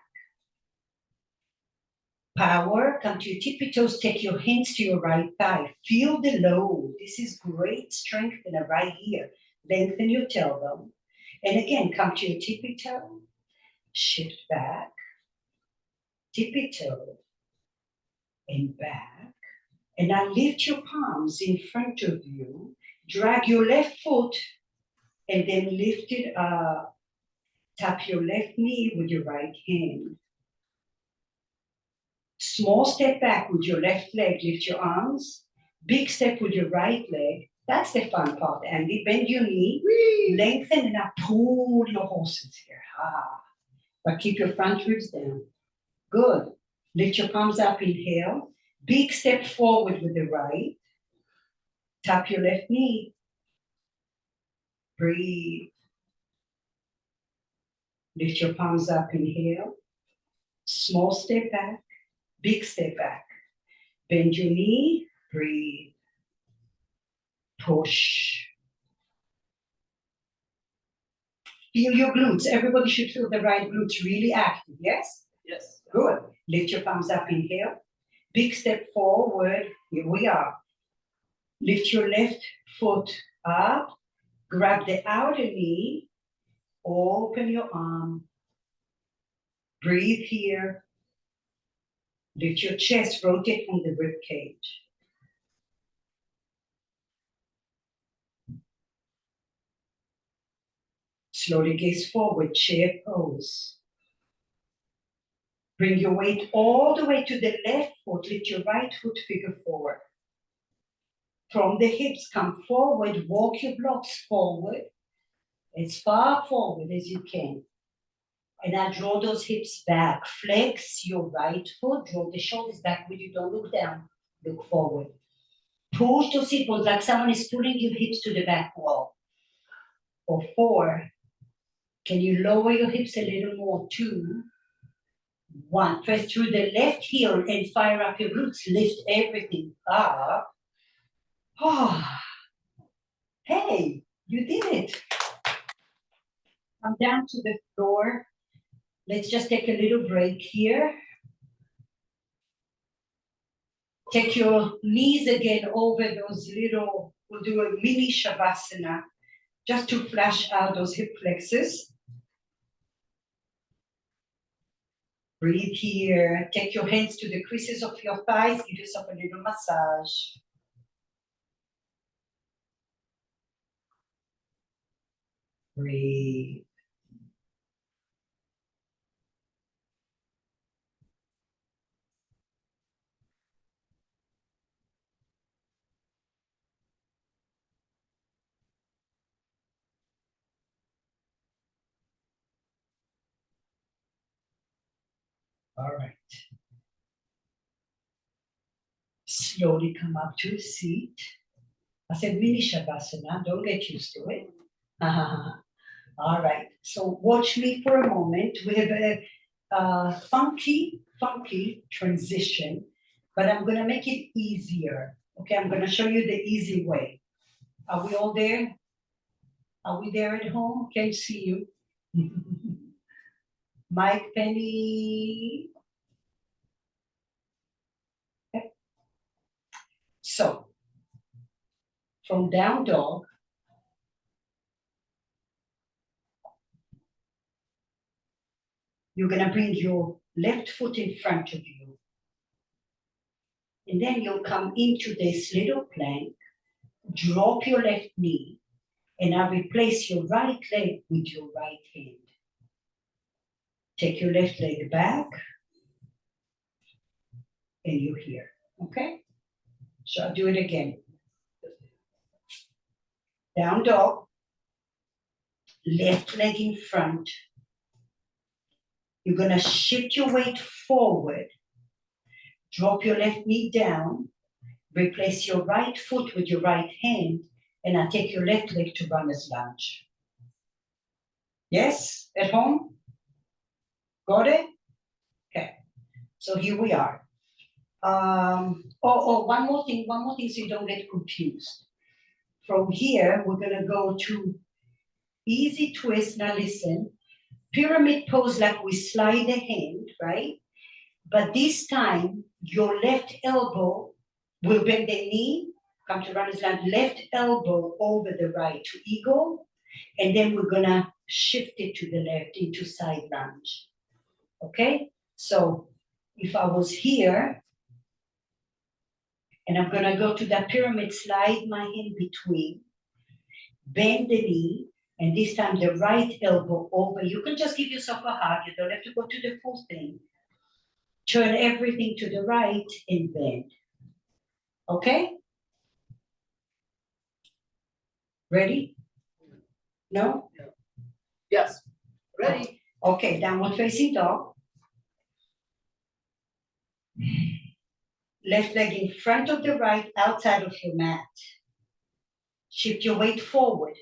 [SPEAKER 1] Power, come to your tippy toes, take your hands to your right thigh. Feel the load. This is great strength in the right here. Lengthen your tailbone. And again, come to your tippy toe, shift back, tippy toe, and back. And now lift your palms in front of you. Drag your left foot and then lift it up. Tap your left knee with your right hand. Small step back with your left leg, lift your arms. Big step with your right leg. That's the fun part, Andy. Bend your knee, lengthen, and now pull your horses here. But keep your front ribs down. Good. Lift your palms up, inhale. Big step forward with the right. Tap your left knee. Breathe. Lift your palms up, inhale. Small step back, big step back. Bend your knee, breathe. Push. Feel your glutes. Everybody should feel the right glutes really active, yes?
[SPEAKER 2] Yes.
[SPEAKER 1] Good. Lift your palms up, inhale. Big step forward. Here we are. Lift your left foot up. Grab the outer knee. Open your arm. Breathe here. Lift your chest. Rotate from the rib cage. Slowly gaze forward, chair pose. Bring your weight all the way to the left foot. Lift your right foot, figure forward. From the hips, come forward. Walk your blocks forward, as far forward as you can. And now draw those hips back. Flex your right foot. Draw the shoulders back with you. Don't look down. Look forward. Push those hip bones like someone is pulling your hips to the back wall. Or 4. Can you lower your hips a little more? 2. 1. Press through the left heel and fire up your glutes. Lift everything up. Oh. Hey, you did it. Come down to the floor. Let's just take a little break here. Take your knees again over those little, we'll do a mini Shavasana just to flash out those hip flexors. Breathe here. Take your hands to the creases of your thighs. Give yourself a little massage. Breathe. All right. Slowly come up to a seat. I said mini Shavasana. Don't get used to it. All right. So watch me for a moment. We have a funky transition, but I'm going to make it easier. Okay, I'm going to show you the easy way. Are we all there? Are we there at home? Can't see you. Mike, Penny. Okay. So, from down dog, You're gonna bring your left foot in front of you. And then you'll come into this little plank, drop your left knee, and I'll replace your right leg with your right hand. Take your left leg back, and you're here, okay? So I'll do it again. Down dog, left leg in front. You're gonna shift your weight forward, drop your left knee down, replace your right foot with your right hand, and I take your left leg to runner's lunge. Yes, at home? Got it? Okay, so here we are. One more thing so you don't get confused. From here, we're gonna go to easy twist. Now listen, pyramid pose like we slide the hand, right? But this time, your left elbow will bend the knee, come to runner's lunge, left elbow over the right to eagle, and then we're gonna shift it to the left into side lunge, okay? So if I was here, and I'm gonna go to that pyramid, slide my hand between, bend the knee, and this time the right elbow over. You can just give yourself a hug, you don't have to go to the full thing. Turn everything to the right and bend. Okay? Ready? No?
[SPEAKER 2] Yes. Ready?
[SPEAKER 1] Okay, downward facing dog. Left leg in front of the right, outside of your mat. Shift your weight forward.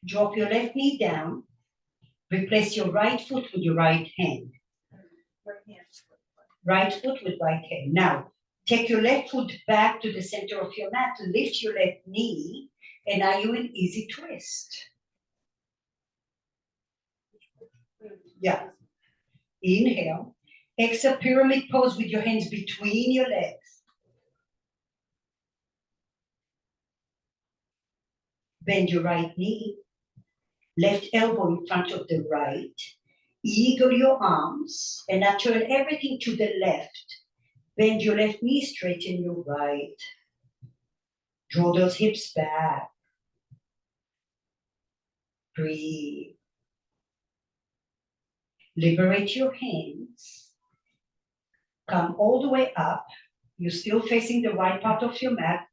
[SPEAKER 1] Drop your left knee down. Replace your right foot with your right hand. Right foot with right hand. Now, take your left foot back to the center of your mat. Lift your left knee, and now you're in easy twist. Yeah. Inhale. Exhale, pyramid pose with your hands between your legs. Bend your right knee. Left elbow in front of the right. Eagle your arms, and now turn everything to the left. Bend your left knee, straighten your right. Draw those hips back. Breathe. Liberate your hands. Come all the way up. You're still facing the right part of your mat.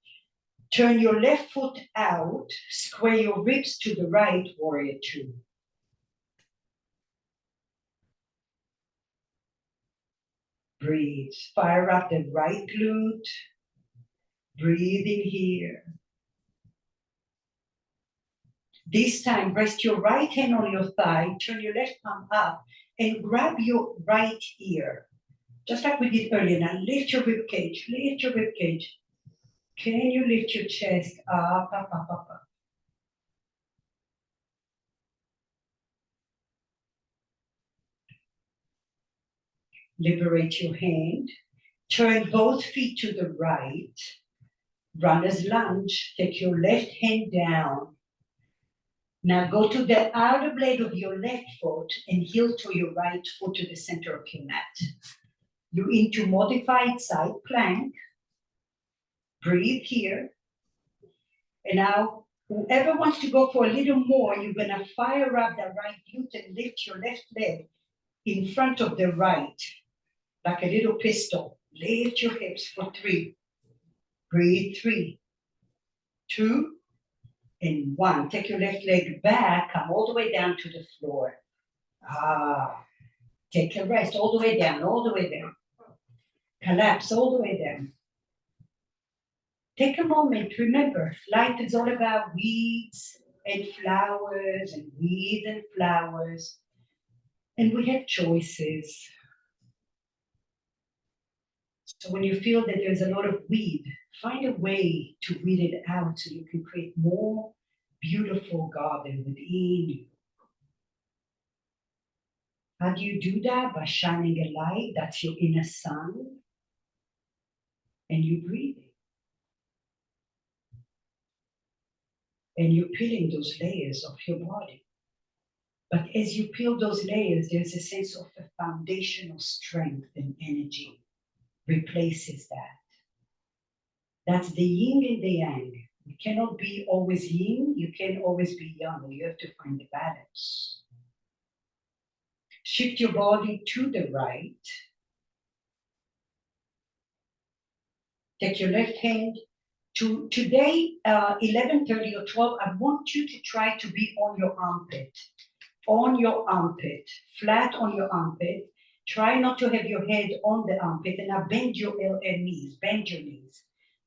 [SPEAKER 1] Turn your left foot out. Square your ribs to the right, warrior two. Breathe. Fire up the right glute. Breathe in here. This time, rest your right hand on your thigh, turn your left palm up, and grab your right ear. Just like we did earlier. Now lift your rib cage, lift your rib cage. Can you lift your chest up, up, up, up, up? Liberate your hand. Turn both feet to the right. Runner's lunge. Take your left hand down. Now go to the outer blade of your left foot and heel to your right foot to the center of your mat. You're into modified side plank. Breathe here. And now, whoever wants to go for a little more, you're gonna fire up the right glute and lift your left leg in front of the right, like a little pistol. Lift your hips for 3. Breathe 3, 2, and 1. Take your left leg back, come all the way down to the floor. Take a rest all the way down, all the way down. Collapse all the way down. Take a moment, remember, life is all about weeds and flowers and weeds and flowers. And we have choices. So when you feel that there's a lot of weed, find a way to weed it out so you can create more beautiful garden within you. How do you do that? By shining a light, that's your inner sun. And you breathe it. And you're peeling those layers of your body. But as you peel those layers, there's a sense of a foundational strength and energy replaces that. That's the yin and the yang. You cannot be always yin, you can't always be yang. You have to find the balance. Shift your body to the right. Take your left hand to today, 11:30 or 12. I want you to try to be on your armpit, flat on your armpit. Try not to have your head on the armpit, and now bend your knees, bend your knees.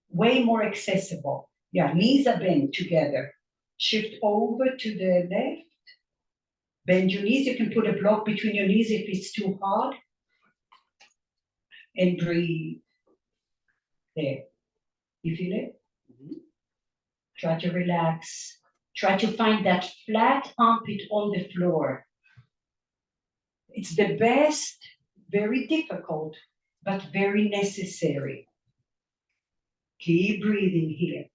[SPEAKER 1] Way more accessible. Yeah, knees are bent together. Shift over to the left. Bend your knees. You can put a block between your knees if it's too hard. And breathe. There. You feel it? Try to relax. Try to find that flat armpit on the floor. It's the best, very difficult, but very necessary. Keep breathing here.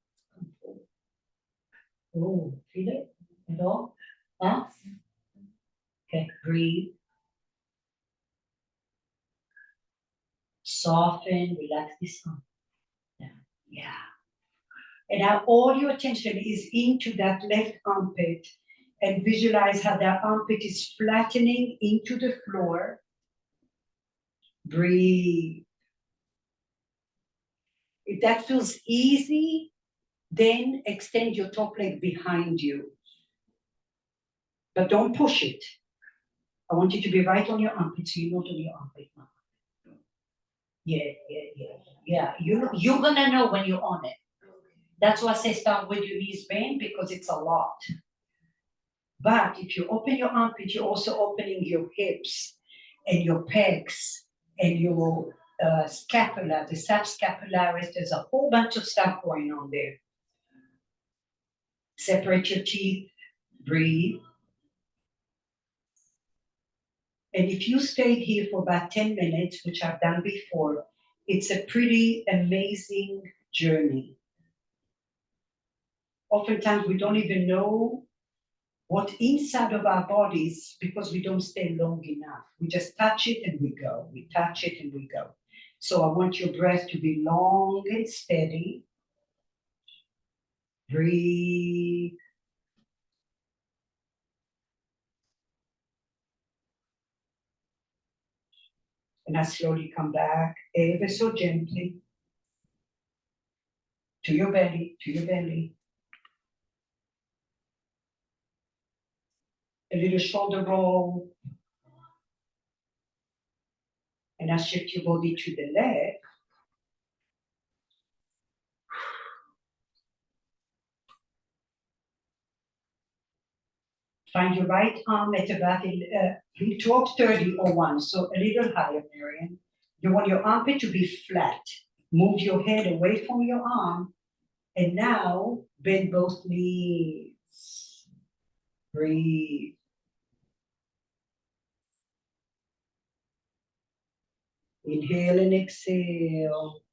[SPEAKER 1] Oh, feel it at all? Huh? Okay, breathe. Soften, relax this arm. Yeah. And now all your attention is into that left armpit, and visualize how that armpit is flattening into the floor. Breathe. If that feels easy, then extend your top leg behind you. But don't push it. I want you to be right on your armpit, so you're not on your armpit now. Yeah. You're gonna know when you're on it. That's why I say start with your knees bent, because it's a lot. But if you open your armpit, you're also opening your hips and your pecs and your scapula, the subscapularis. There's a whole bunch of stuff going on there. Separate your teeth, breathe. And if you stayed here for about 10 minutes, which I've done before, it's a pretty amazing journey. Oftentimes we don't even know what inside of our bodies, because we don't stay long enough. We just touch it and we go. We touch it and we go. So I want your breath to be long and steady. Breathe. And I slowly come back ever so gently to your belly, to your belly. A little shoulder roll. And I shift your body to the left. Find your right arm at about 12:30 or 1, so a little higher, Marian. You want your armpit to be flat. Move your head away from your arm, and now bend both knees. Breathe. Inhale and exhale.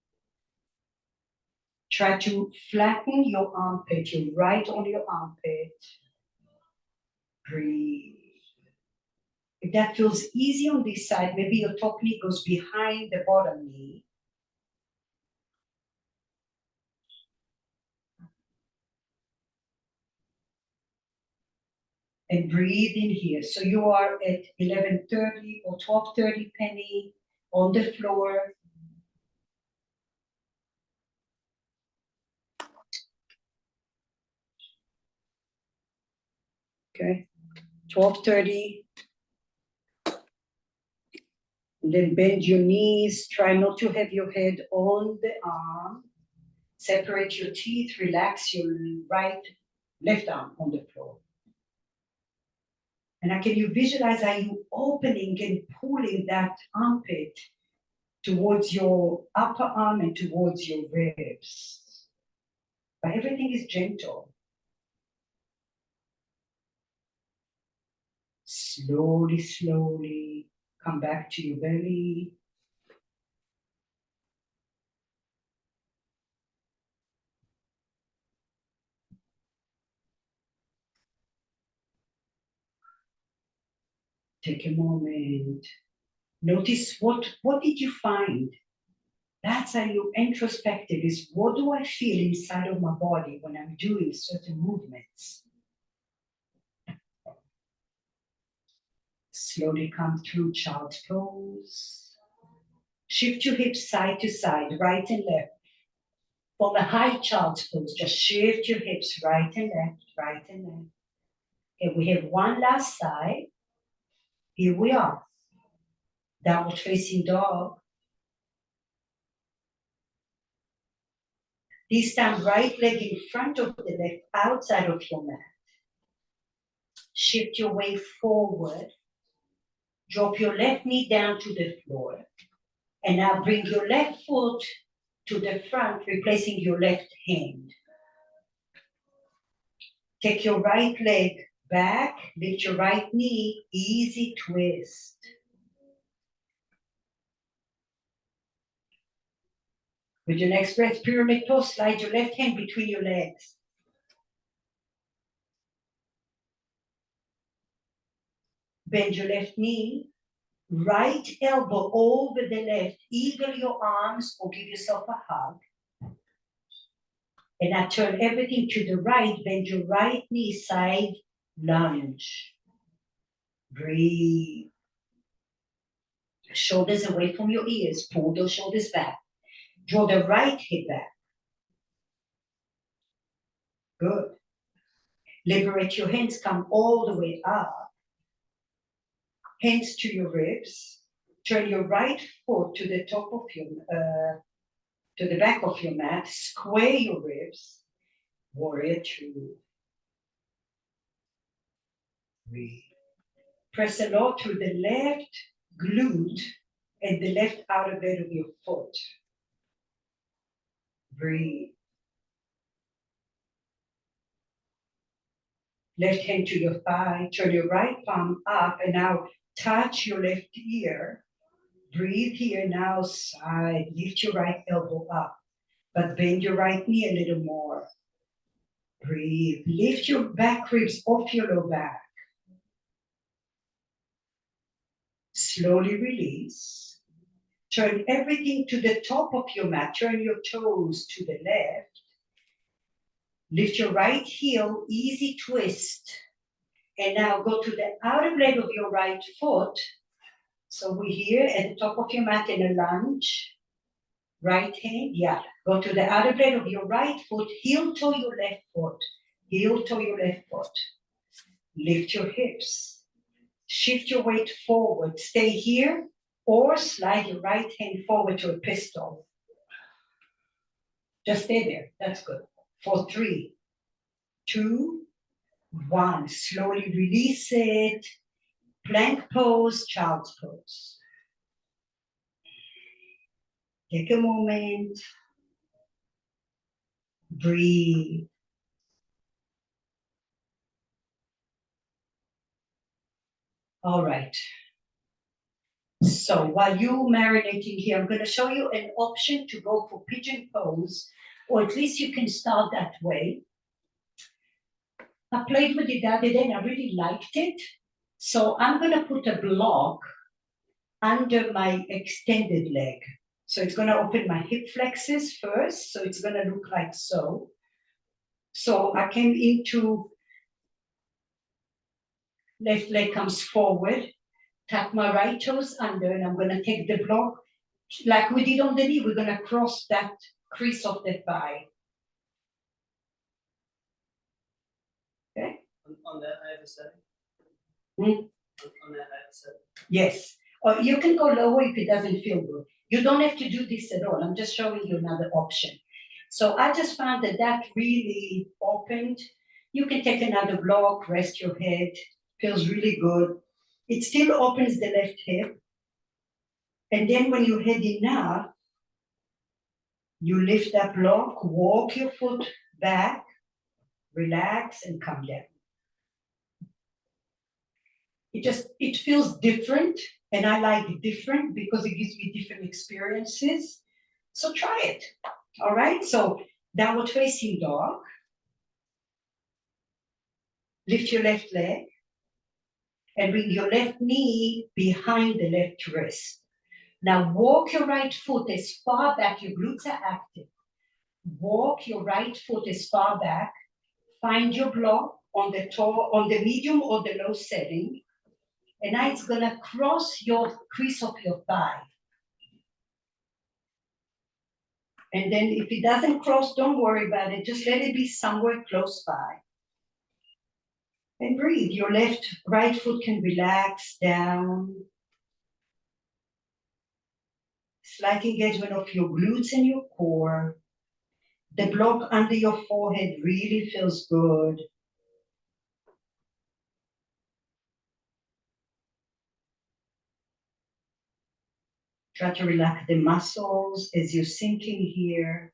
[SPEAKER 1] Try to flatten your armpit, your right on your armpit. Breathe. If that feels easy on this side, maybe your top knee goes behind the bottom knee. And breathe in here. So you are at 11:30 or 12:30, Penny, on the floor. Okay, 12:30. Then bend your knees. Try not to have your head on the arm. Separate your teeth. Relax your left arm on the floor. And can you visualize how you opening and pulling that armpit towards your upper arm and towards your ribs? But everything is gentle. Slowly, slowly come back to your belly. Take a moment. Notice what did you find? That's how you introspective is what do I feel inside of my body when I'm doing certain movements? Slowly come through child's pose. Shift your hips side to side, right and left. From a high child's pose, just shift your hips right and left, right and left. Okay, we have one last side. Here we are. Downward facing dog. This time, right leg in front of the left, outside of your mat. Shift your weight forward. Drop your left knee down to the floor. And now bring your left foot to the front, replacing your left hand. Take your right leg back, lift your right knee, easy twist. With your next breath, pyramid pose, slide your left hand between your legs. Bend your left knee, right elbow over the left, eagle your arms or give yourself a hug. And now turn everything to the right, bend your right knee, side lunge. Breathe. Shoulders away from your ears, pull those shoulders back. Draw the right hip back. Good. Liberate your hands, come all the way up. Hands to your ribs. Turn your right foot to the top of your, to the back of your mat. Square your ribs. Warrior two. Breathe. Press a lot through the left glute and the left outer bed of your foot. Breathe. Left hand to your thigh, turn your right palm up, and now touch your left ear. Breathe here, now side, lift your right elbow up, but bend your right knee a little more. Breathe, lift your back ribs off your low back. Slowly release. Turn everything to the top of your mat, turn your toes to the left. Lift your right heel, easy twist. And now go to the outer blade of your right foot. So we're here at the top of your mat in a lunge. Right hand, yeah. Go to the outer blade of your right foot, heel toe your left foot. Heel toe your left foot. Lift your hips. Shift your weight forward. Stay here or slide your right hand forward to a pistol. Just stay there. That's good. For 3, 2, 1. Slowly release it. Plank pose, child's pose. Take a moment. Breathe. All right. So while you're marinating here, I'm going to show you an option to go for pigeon pose, or at least you can start that way. I played with it the other day and I really liked it. So I'm going to put a block under my extended leg. So it's going to open my hip flexors first. So it's going to look like so. So I came into left leg comes forward, tap my right toes under, and I'm going to take the block like we did on the knee. We're going to cross that crease of the thigh. Okay?
[SPEAKER 2] On that, I have a setting. On that, I have a setting.
[SPEAKER 1] Yes. Or you can go lower if it doesn't feel good. You don't have to do this at all. I'm just showing you another option. So I just found that that really opened. You can take another block, rest your head. Feels really good. It still opens the left hip. And then when you're heading up, you lift that block, walk your foot back, relax, and come down. It feels different, and I like different because it gives me different experiences. So try it. All right, so downward facing dog. Lift your left leg. and bring your left knee behind the left wrist. Now walk your right foot as far back, your glutes are active. Walk your right foot as far back, find your block on the medium or the low setting, and now it's gonna cross your crease of your thigh. And then if it doesn't cross, don't worry about it, just let it be somewhere close by. And breathe, your right foot can relax down. Slight engagement of your glutes and your core. The block under your forehead really feels good. Try to relax the muscles as you're sinking here.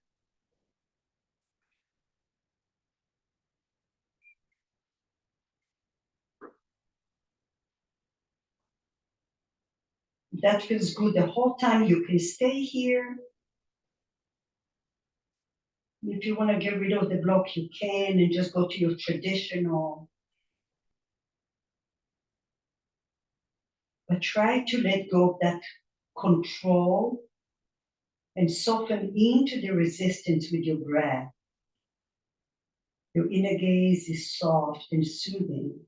[SPEAKER 1] That feels good the whole time. You can stay here. If you want to get rid of the block, you can, and just go to your traditional. But try to let go of that control and soften into the resistance with your breath. Your inner gaze is soft and soothing.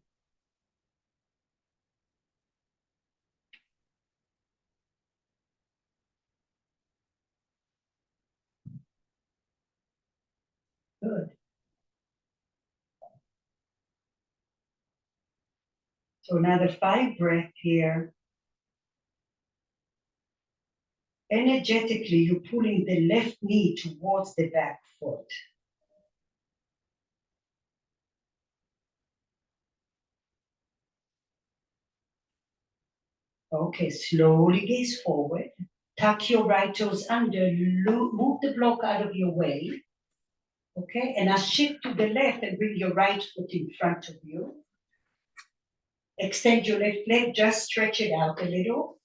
[SPEAKER 1] Good. So another 5 breaths here. Energetically, you're pulling the left knee towards the back foot. Okay, slowly gaze forward. Tuck your right toes under, move the block out of your way. Okay, and now shift to the left and bring your right foot in front of you. Extend your left leg, just stretch it out a little.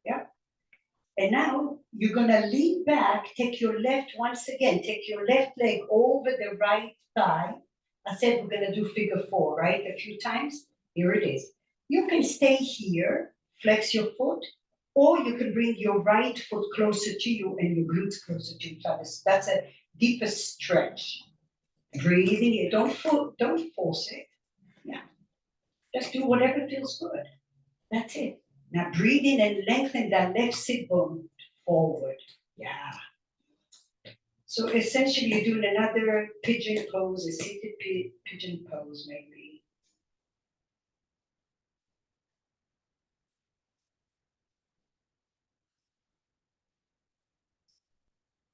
[SPEAKER 1] Yeah. And now you're gonna lean back, take your left, once again, take your left leg over the right thigh. I said we're gonna do figure 4, right? A few times. Here it is. You can stay here, flex your foot, or you can bring your right foot closer to you and your glutes closer to each other. So that's a deeper stretch. Breathing it, don't force it. Yeah. Just do whatever feels good. That's it. Now breathe in and lengthen that left sit bone forward. Yeah. So essentially you're doing another pigeon pose, a seated pigeon pose maybe.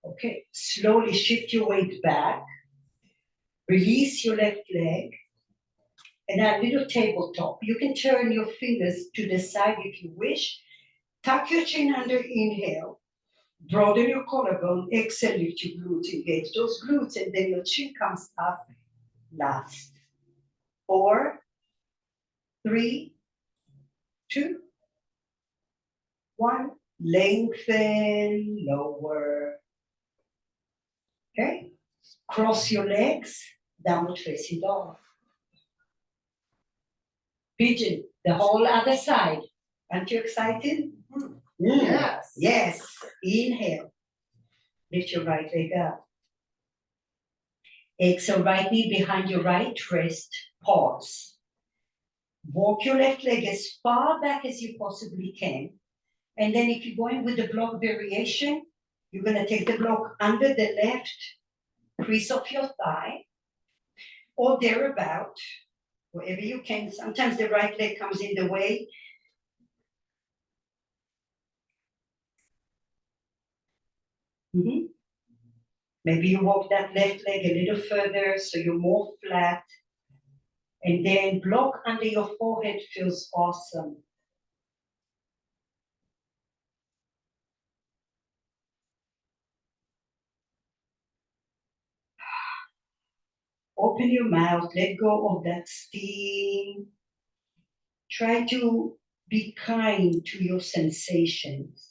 [SPEAKER 1] Okay, slowly shift your weight back. Release your left leg. And a little tabletop. You can turn your fingers to the side if you wish. Tuck your chin under, inhale. Broaden your collarbone, exhale, lift your glutes, engage those glutes, and then your chin comes up last. 4, 3, 2, 1. Lengthen, lower. Okay? Cross your legs, downward facing dog. Pigeon, the whole other side. Aren't you excited?
[SPEAKER 2] Yes.
[SPEAKER 1] Yes. Inhale. Lift your right leg up. Exhale, right knee behind your right wrist. Pause. Walk your left leg as far back as you possibly can. And then if you're going with the block variation, you're going to take the block under the left crease of your thigh or thereabout, wherever you can. Sometimes the right leg comes in the way. Maybe you walk that left leg a little further so you're more flat. And then block under your forehead feels awesome. Open your mouth, let go of that steam. Try to be kind to your sensations.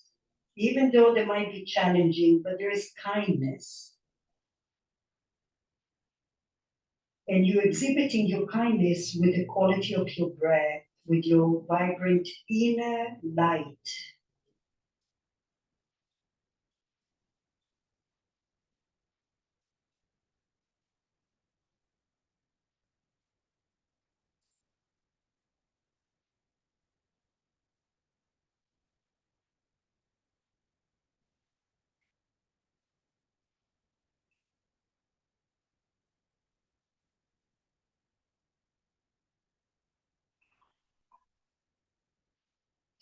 [SPEAKER 1] Even though they might be challenging, but there is kindness. And you're exhibiting your kindness with the quality of your breath, with your vibrant inner light.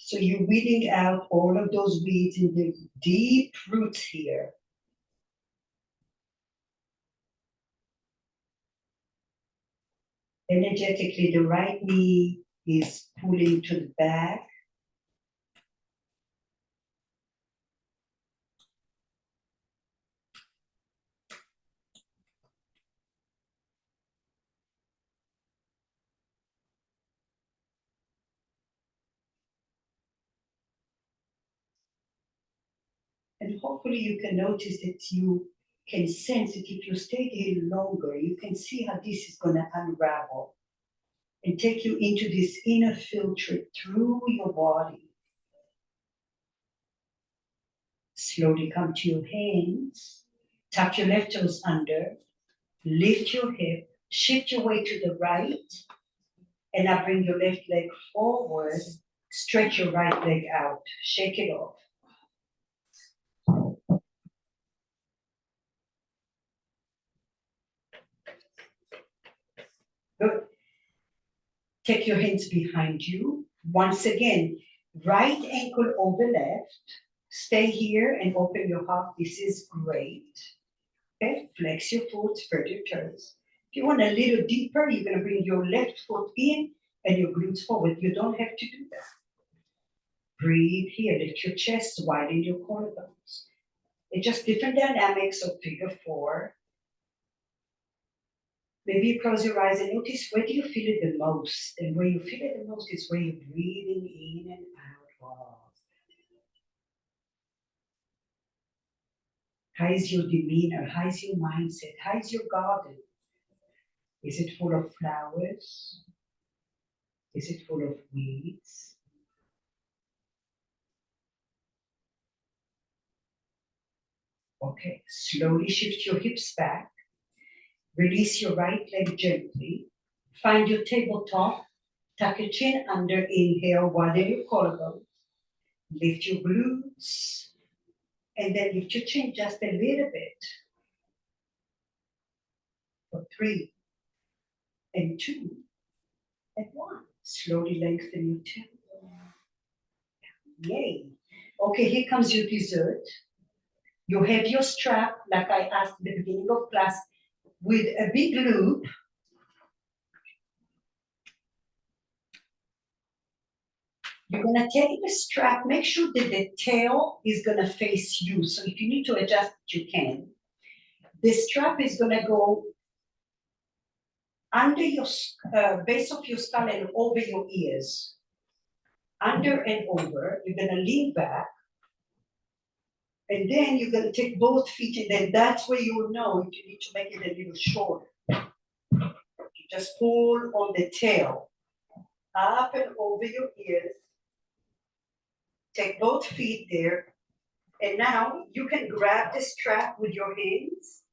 [SPEAKER 1] So you're weeding out all of those weeds in the deep roots here. Energetically, the right knee is pulling to the back. And hopefully you can notice that you can sense that if you stay here longer, you can see how this is going to unravel and take you into this inner filter through your body. Slowly come to your hands, tuck your left toes under, lift your hip, shift your weight to the right, and now bring your left leg forward, stretch your right leg out, shake it off. Good. Take your hands behind you. Once again, right ankle over left. Stay here and open your heart. This is great. Okay, flex your foot, spread your toes. If you want a little deeper, you're going to bring your left foot in and your glutes forward. You don't have to do that. Breathe here, lift your chest, widen your collarbones. It's just different dynamics of figure four. Maybe you close your eyes and notice where do you feel it the most? And where you feel it the most is where you're breathing in and out. Wow. How is your demeanor? How is your mindset? How is your garden? Is it full of flowers? Is it full of weeds? Okay, slowly shift your hips back. Release your right leg gently. Find your tabletop. Tuck your chin under. Inhale, widen your collarbone. Lift your glutes. And then lift your chin just a little bit. For 3, and 2, and 1. Slowly lengthen your tailbone. Yay. Okay, here comes your dessert. You have your strap, like I asked at the beginning of class, with a big loop. You're gonna take the strap, make sure that the tail is gonna face you. So if you need to adjust, you can. The strap is gonna go under your base of your skull and over your ears. Under and over, you're gonna lean back. And then you're gonna take both feet, and then that's where you will know if you need to make it a little shorter. You just pull on the tail, up and over your ears. Take both feet there. And now you can grab the strap with your hands,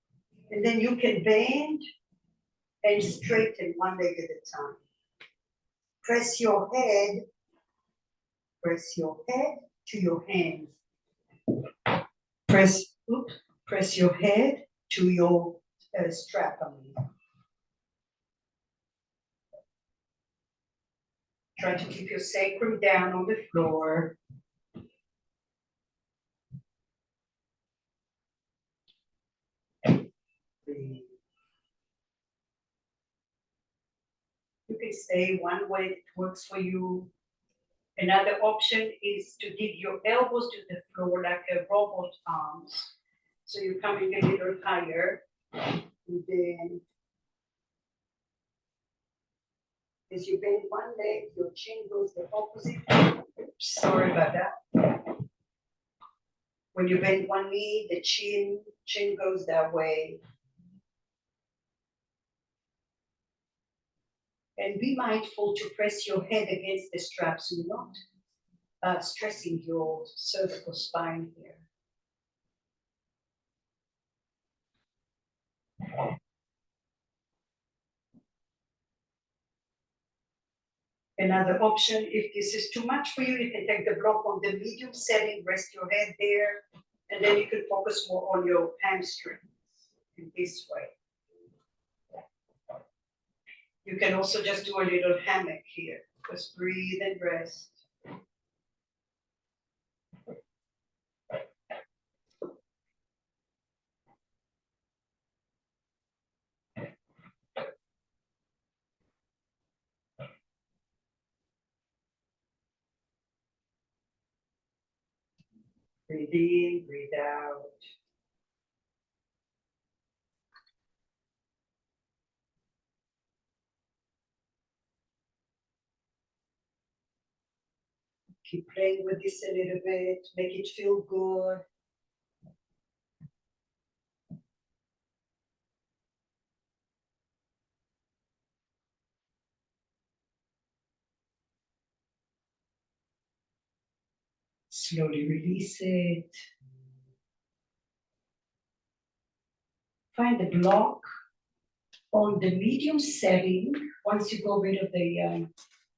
[SPEAKER 1] and then you can bend and straighten one leg at a time. Press your head to your hands. Press your head to your strap. Try to keep your sacrum down on the floor. Breathe. You can say one way that works for you. Another option is to dig your elbows to the floor like a robot arms. So you're coming a little higher. And then as you bend one leg, your chin goes the opposite. Oops, sorry about that. When you bend one knee, the chin goes that way. And be mindful to press your head against the strap so you're not stressing your cervical spine here. Another option, if this is too much for you, you can take the block on the medium setting, rest your head there, and then you can focus more on your hamstrings in this way. You can also just do a little hammock here. Just breathe and rest. Breathe in, breathe out. Keep playing with this a little bit, make it feel good. Slowly release it. Find the block on the medium setting once you go rid of the,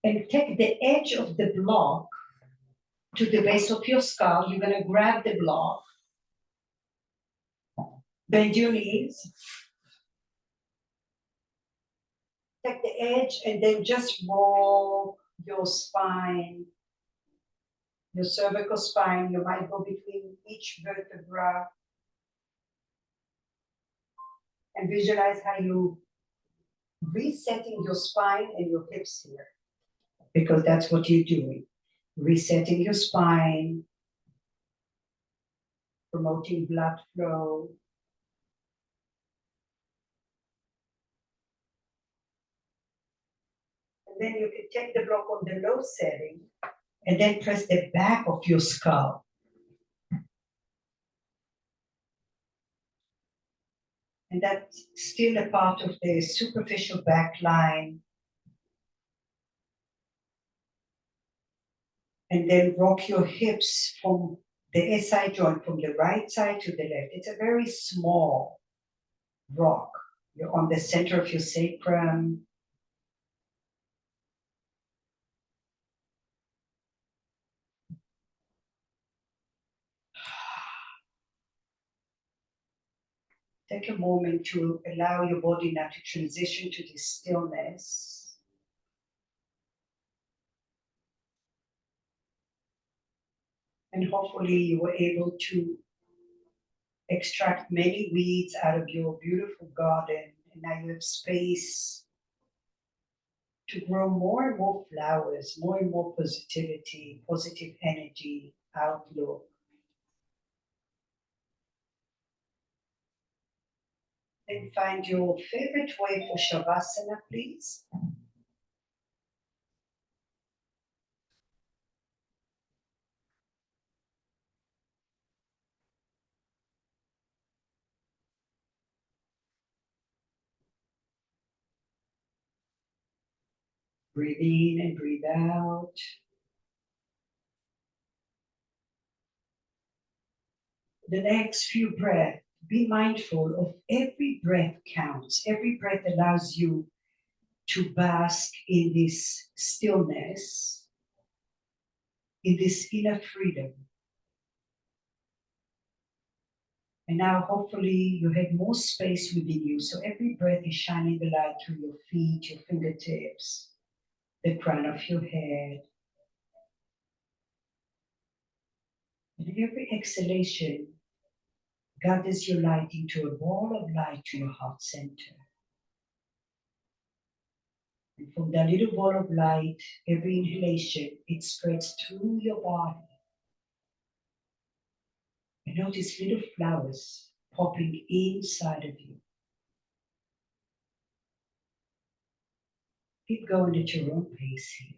[SPEAKER 1] and take the edge of the block to the base of your skull. You're gonna grab the block, bend your knees, take the edge, and then just roll your spine, your cervical spine. You might go between each vertebra and visualize how you resetting your spine and your hips here, because that's what you're doing. Resetting your spine, promoting blood flow. And then you can take the block on the low setting and then press the back of your skull. And that's still a part of the superficial back line. And then rock your hips from the SI joint from the right side to the left. It's a very small rock. You're on the center of your sacrum. Take a moment to allow your body now to transition to this stillness. And hopefully you were able to extract many weeds out of your beautiful garden. And now you have space to grow more and more flowers, more and more positivity, positive energy, outlook. And find your favorite way for Shavasana, please. Breathe in and breathe out. The next few breaths, be mindful of every breath counts. Every breath allows you to bask in this stillness, in this inner freedom. And now hopefully you have more space within you. So every breath is shining the light through your feet, your fingertips, the crown of your head. And every exhalation gathers your light into a ball of light to your heart center. And from that little ball of light, every inhalation, it spreads through your body. And notice little flowers popping inside of you. Keep going at your own pace here.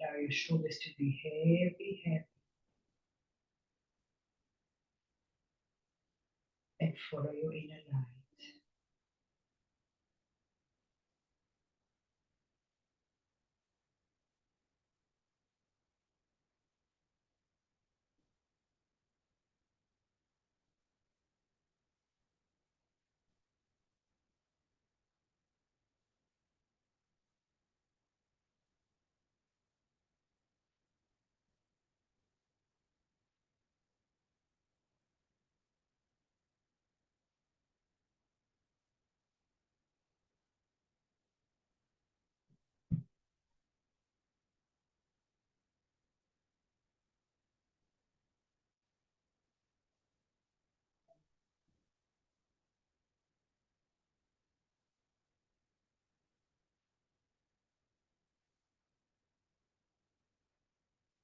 [SPEAKER 1] Allow your shoulders to be heavy, heavy. And follow your inner light.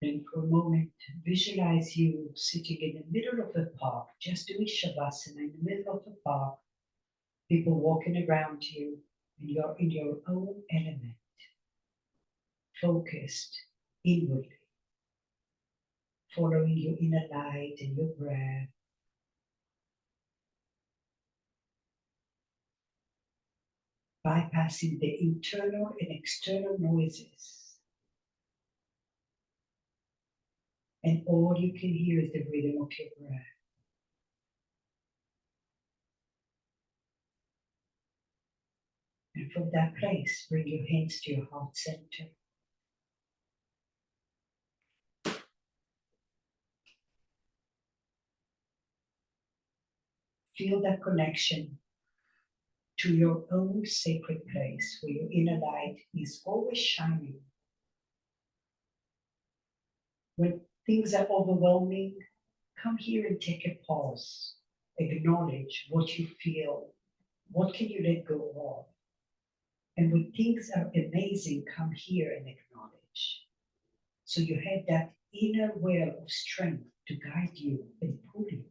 [SPEAKER 1] Then for a moment, visualize you sitting in the middle of the park, just doing Shavasana in the middle of the park. People walking around you, and you're in your own element, focused inwardly, following your inner light and your breath. Bypassing the internal and external noises. And all you can hear is the rhythm of your breath. And from that place, bring your hands to your heart center. Feel that connection to your own sacred place where your inner light is always shining. When things are overwhelming, come here and take a pause. Acknowledge what you feel. What can you let go of? And when things are amazing, come here and acknowledge. So you have that inner well of strength to guide you and pull you.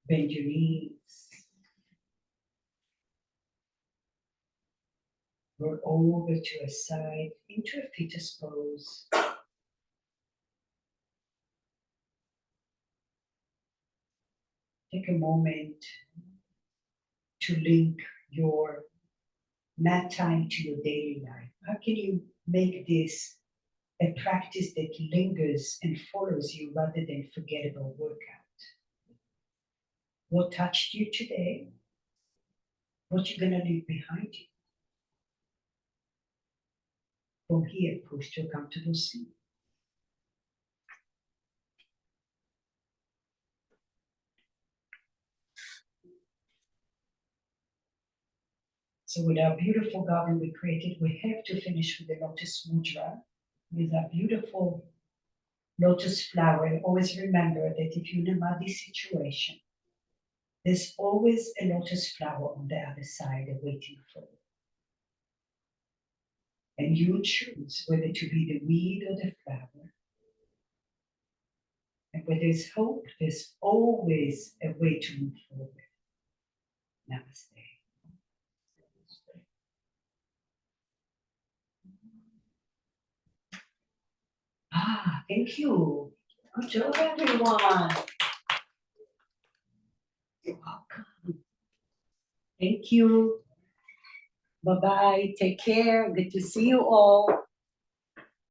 [SPEAKER 1] Bend your knees. Roll over to a side into a fetus pose. Take a moment to link your mat time to your daily life. How can you make this a practice that lingers and follows you rather than forgettable workout? What touched you today? What you're gonna leave behind you? From here, push to a comfortable seat. So with our beautiful garden we created, we have to finish with the lotus mudra, with our beautiful lotus flower. And always remember that if you're in a muddy situation, there's always a lotus flower on the other side waiting for you. And you choose whether to be the weed or the flower. And where there's hope, there's always a way to move forward. Namaste. Thank you. Good job, everyone. You're welcome. Thank you. Bye-bye. Take care. Good to see you all.